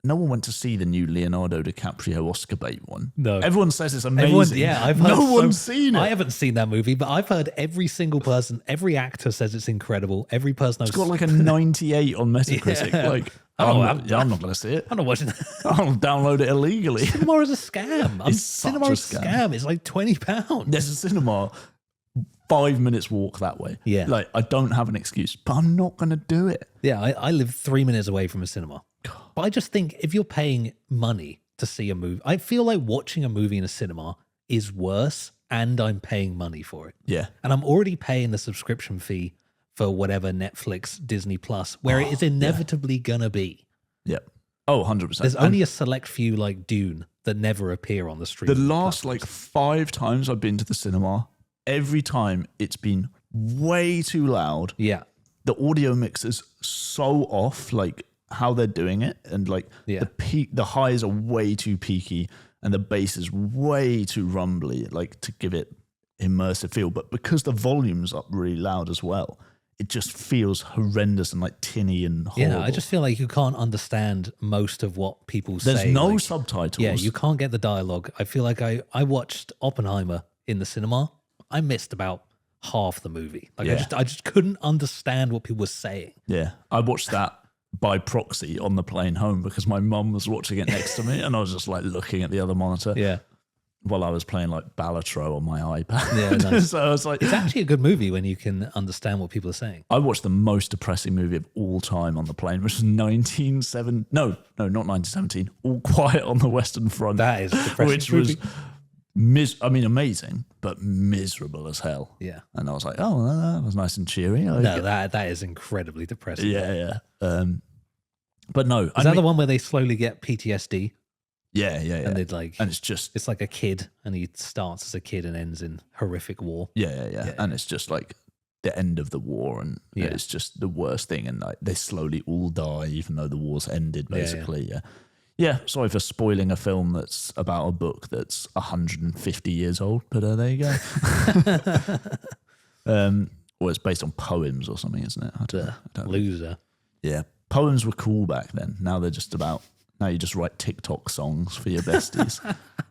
No one went to see the new Leonardo DiCaprio Oscar bait one. No. Everyone says it's amazing. I've heard no one's seen it. I haven't seen that movie, but I've heard every single person, every actor says it's incredible. Every person It's got like a 98 on Metacritic. Yeah. Like, I'm not going to see it. I'm not watching that. I'll download it illegally. Cinema is a scam. Cinema is a scam. It's like £20. There's a cinema 5 minutes walk that way. Yeah. Like, I don't have an excuse, but I'm not going to do it. Yeah, I live 3 minutes away from a cinema. But I just think if you're paying money to see a movie, I feel like watching a movie in a cinema is worse and I'm paying money for it. Yeah. And I'm already paying the subscription fee for whatever Netflix, Disney Plus, where it is inevitably going to be. Yep. Oh, 100%. There's only a select few like Dune that never appear on the stream. The last like 5 times I've been to the cinema, every time it's been way too loud. Yeah. The audio mix is so off, like how they're doing it, and like the highs are way too peaky and the bass is way too rumbly, like to give it immersive feel. But because the volume's up really loud as well, it just feels horrendous and like tinny and horrible. Yeah, I just feel like you can't understand most of what people say. There's no like, subtitles. Yeah, you can't get the dialogue. I feel like I watched Oppenheimer in the cinema. I missed about half the movie. Like I just couldn't understand what people were saying. Yeah, I watched that by proxy on the plane home because my mum was watching it next to me and I was just like looking at the other monitor. Yeah. While I was playing like Balatro on my iPad. Yeah, nice. So I was like, it's actually a good movie when you can understand what people are saying. I watched the most depressing movie of all time on the plane, which was 1917. No, not 1917. All Quiet on the Western Front. That is a depressing which movie. was amazing, but miserable as hell. Yeah. And I was like, oh, that was nice and cheery. No, that is incredibly depressing. Yeah. But no. Is that the one where they slowly get PTSD? Yeah. And it's like a kid and he starts as a kid and ends in horrific war. Yeah. And it's just like the end of the war and it's just the worst thing. And like they slowly all die, even though the war's ended, basically. Yeah. Sorry for spoiling a film that's about a book that's 150 years old, but there you go. Or it's based on poems or something, isn't it? I don't Loser. know. Yeah. Poems were cool back then. Now they're just about... Now you just write TikTok songs for your besties.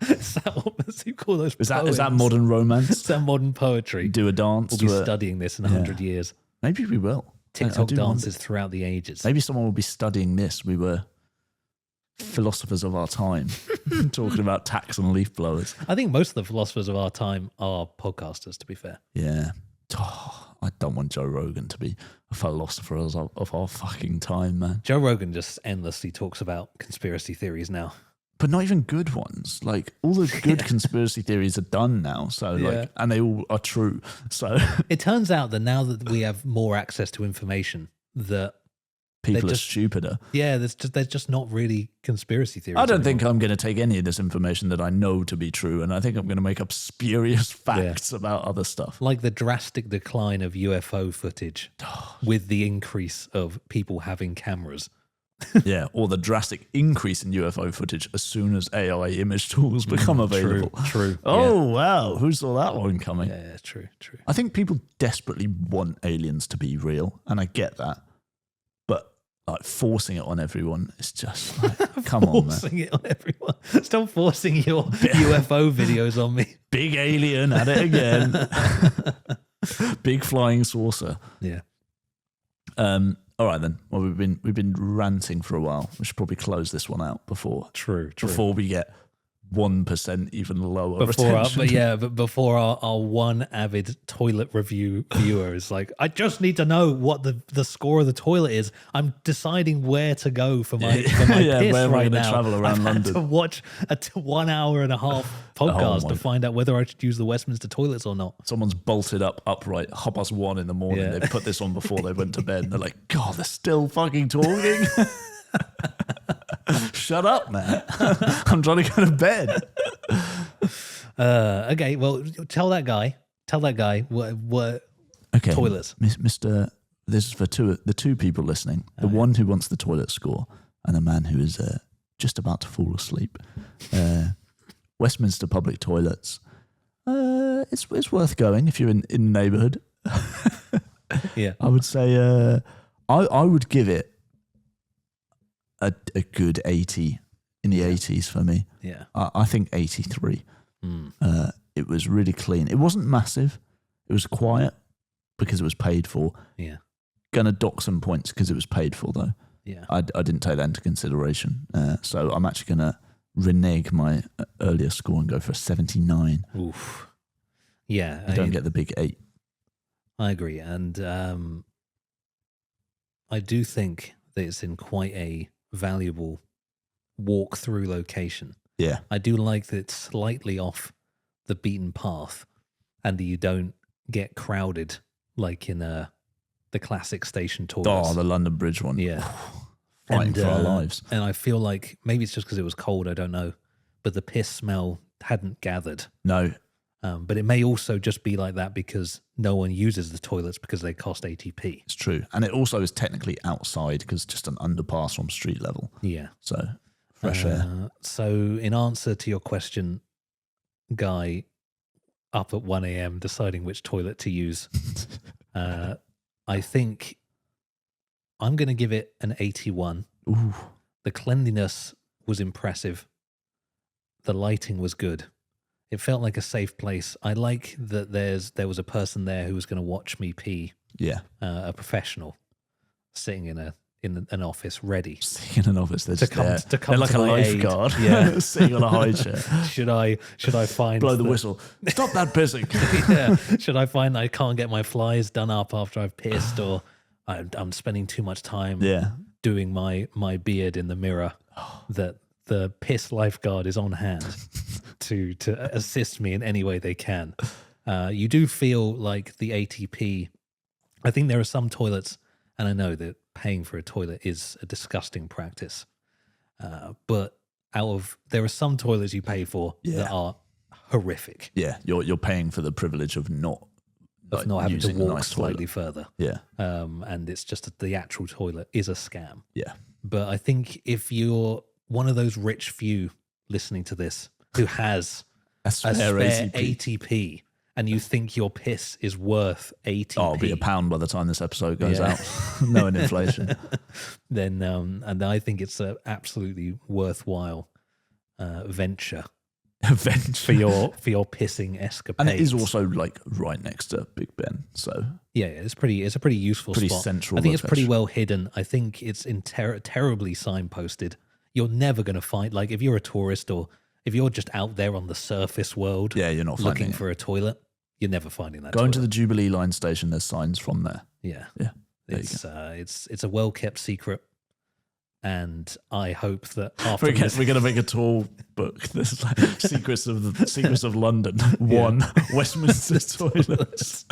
Is that what you call those poems? Is that modern romance? Is that modern poetry? Do a dance. We'll be studying this in 100 years. Maybe we will. TikTok dances throughout the ages. Maybe someone will be studying this. We were philosophers of our time talking about tax and leaf blowers. I think most of the philosophers of our time are podcasters, to be fair. Yeah. Oh, I don't want Joe Rogan to be a philosopher of our fucking time, man. Joe Rogan just endlessly talks about conspiracy theories now. But not even good ones. Like all the good conspiracy theories are done now. So like, and they all are true. So it turns out that now that we have more access to information, that people are stupider. Yeah, they're just not really conspiracy theories. I don't think I'm going to take any of this information that I know to be true, and I think I'm going to make up spurious facts about other stuff. Like the drastic decline of UFO footage with the increase of people having cameras. Yeah, or the drastic increase in UFO footage as soon as AI image tools become available. True. Oh, wow. Who saw that one coming? Yeah, true. I think people desperately want aliens to be real, and I get that. Like forcing it on everyone, it's just like, come on, man. Forcing it on everyone. Stop forcing your UFO videos on me. Big alien at it again. Big flying saucer. Yeah. All right then. Well, we've been ranting for a while. We should probably close this one out before. True. Before we get 1% even lower before retention. but before our one avid toilet review viewer is like, I just need to know what the score of the toilet is. I'm deciding where to go for my piss where right am I now. travel around I've London? had to watch a 1 hour and a half podcast to find out whether I should use the Westminster toilets or not. Someone's bolted up upright 1:30 in the morning. They put this on before they went to bed. And they're like, God, they're still fucking talking. Shut up, man. I'm trying to go to bed. Okay, well, tell that guy what toilets. Mr. This is for the two people listening. The one who wants the toilet score and the man who is just about to fall asleep. Westminster public toilets. It's worth going if you're in the neighbourhood. Yeah, I would say I would give it a good 80 in the 80s for me. Yeah, I think 83. It was really clean. It wasn't massive. It was quiet because it was paid for. Yeah, gonna dock some points because it was paid for though. Yeah, I didn't take that into consideration. So I'm actually gonna renege my earlier score and go for a 79. Oof. Yeah, I don't get the big 8. I agree, and I do think that it's in quite a valuable walk-through location. Yeah, I do like that it's slightly off the beaten path, and that you don't get crowded like in the classic station toilets. Oh, the London Bridge one. Yeah, fighting for our lives. And I feel like maybe it's just because it was cold. I don't know, but the piss smell hadn't gathered. No. But it may also just be like that because no one uses the toilets because they cost ATP. It's true. And it also is technically outside because just an underpass from street level. Yeah. So fresh air. So in answer to your question, Guy, up at 1 a.m. deciding which toilet to use, I think I'm going to give it an 81. Ooh. The cleanliness was impressive. The lighting was good. It felt like a safe place. I like that there was a person there who was going to watch me pee. Yeah. A professional sitting in an office ready. Sitting in an office. They're they're like to a my lifeguard. aid. Yeah. Sitting on a high chair. Should I find blow the whistle? Stop that pissing. Yeah. Should I find that I can't get my flies done up after I've pissed, or I'm spending too much time doing my beard in the mirror, that the piss lifeguard is on hand to assist me in any way they can. You do feel like the ATP. I think there are some toilets, and I know that paying for a toilet is a disgusting practice, but there are some toilets you pay for that are horrific. Yeah, you're paying for the privilege of not having to walk slightly toilet. further. Yeah. And it's just that the actual toilet is a scam. Yeah. But I think if you're one of those rich few listening to this who has a spare ATP and you think your piss is worth ATP. Oh, it'll be £1 by the time this episode goes out. Knowing inflation. Then, and I think it's an absolutely worthwhile venture. For your pissing escapades. And it is also like right next to Big Ben, so yeah, it's a pretty useful spot. Central. I think it's pretty well hidden. I think it's terribly signposted. You're never going to find, like, if you're a tourist or if you're just out there on the surface world, you're not looking for a toilet, you're never finding that. Going to the Jubilee Line station, there's signs from there. Yeah. It's a well kept secret. And I hope that after we're going to make a tour book. There's like Secrets of London. 1 Westminster toilets.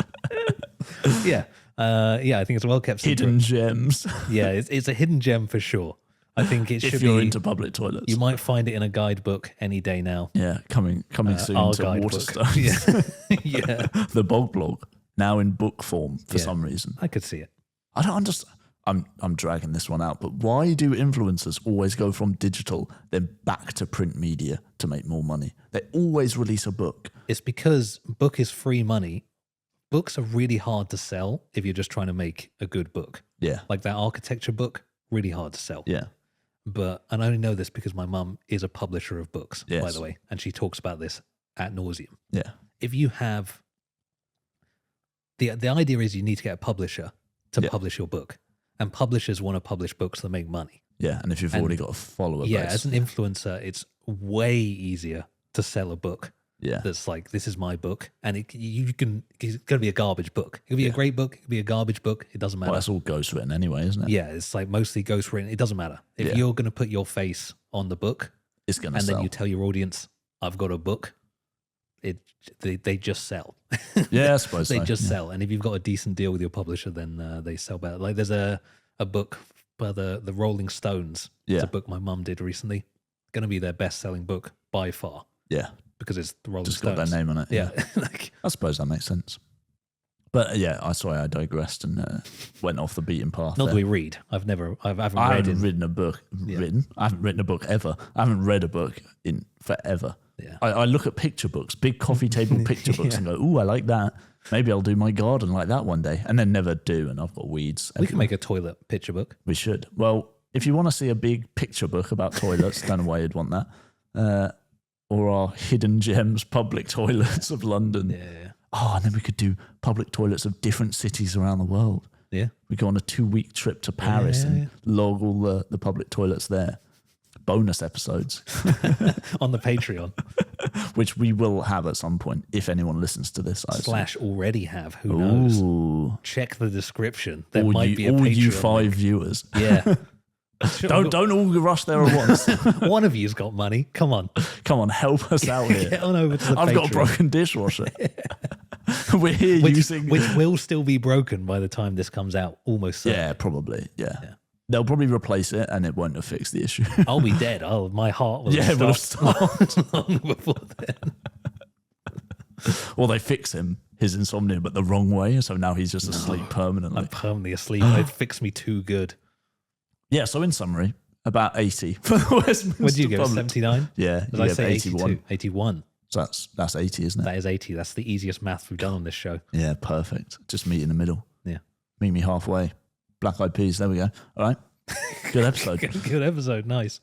Yeah, I think it's a well kept secret. Hidden gems. Yeah, it's a hidden gem for sure. I think it should be. If you're into public toilets, you might find it in a guidebook any day now. Yeah, coming soon to Waterstones. Yeah, the Bog blog now in book form for some reason. I could see it. I don't understand. I'm dragging this one out, but why do influencers always go from digital then back to print media to make more money? They always release a book. It's because book is free money. Books are really hard to sell if you're just trying to make a good book. Yeah. Like that architecture book, really hard to sell. Yeah. But, and I only know this because my mum is a publisher of books, yes. by the way, and she talks about this ad nauseum. Yeah. If you have, the idea is you need to get a publisher to publish your book. And publishers want to publish books that make money. Yeah, and if you've already got a follower base. Yeah, as an influencer, it's way easier to sell a book. Yeah. That's like, this is my book. And it's going to be a garbage book. It could be a great book. It could be a garbage book. It doesn't matter. Well, that's all ghostwritten anyway, isn't it? Yeah, it's like mostly ghostwritten. It doesn't matter. If you're going to put your face on the book, it's going to sell. And then you tell your audience, I've got a book, they just sell. Yeah, I suppose they just sell. And if you've got a decent deal with your publisher, then they sell better. Like there's a book by the Rolling Stones. Yeah. It's a book my mum did recently. Going to be their best-selling book by far. Yeah. Because it's the Rolling Just Stones. got their name on it. Yeah. I suppose that makes sense. But yeah, I digressed and went off the beaten path. Not that we read. I haven't written a book. I haven't written a book ever. I haven't read a book in forever. Yeah. I look at picture books, big coffee table picture books, and go, "Ooh, I like that. Maybe I'll do my garden like that one day," and then never do. And I've got weeds. We can make a toilet picture book. We should. Well, if you want to see a big picture book about toilets, don't know why you'd want that. Or our hidden gems public toilets of London. Yeah. Oh, and then we could do public toilets of different cities around the world. Yeah. We go on a 2-week trip to Paris and log all the public toilets there. Bonus episodes. On the Patreon. Which we will have at some point, if anyone listens to this. / already have. Who knows? Ooh. Check the description. There might be a Patreon all you 5 link. Viewers. Yeah. Don't all rush there at once. One of you's got money. Come on, help us out here. Get on over to the I've Patreon. got a broken dishwasher. We're here using, which will still be broken by the time this comes out. Almost certainly. Yeah, probably. Yeah. They'll probably replace it, and it won't have fixed the issue. I'll be dead. My heart will have stopped long before then. Or they fix his insomnia, but the wrong way, so now he's just asleep permanently. I'm permanently asleep. It fixed me too good. Yeah, so in summary, about 80 for the Westminster. What did you give? 79? Yeah. Did I say 81? 81. So that's 80, isn't it? That is 80. That's the easiest math we've done on this show. Yeah, perfect. Just meet in the middle. Yeah. Meet me halfway. Black Eyed Peas. There we go. All right. Good episode. Good episode. Nice.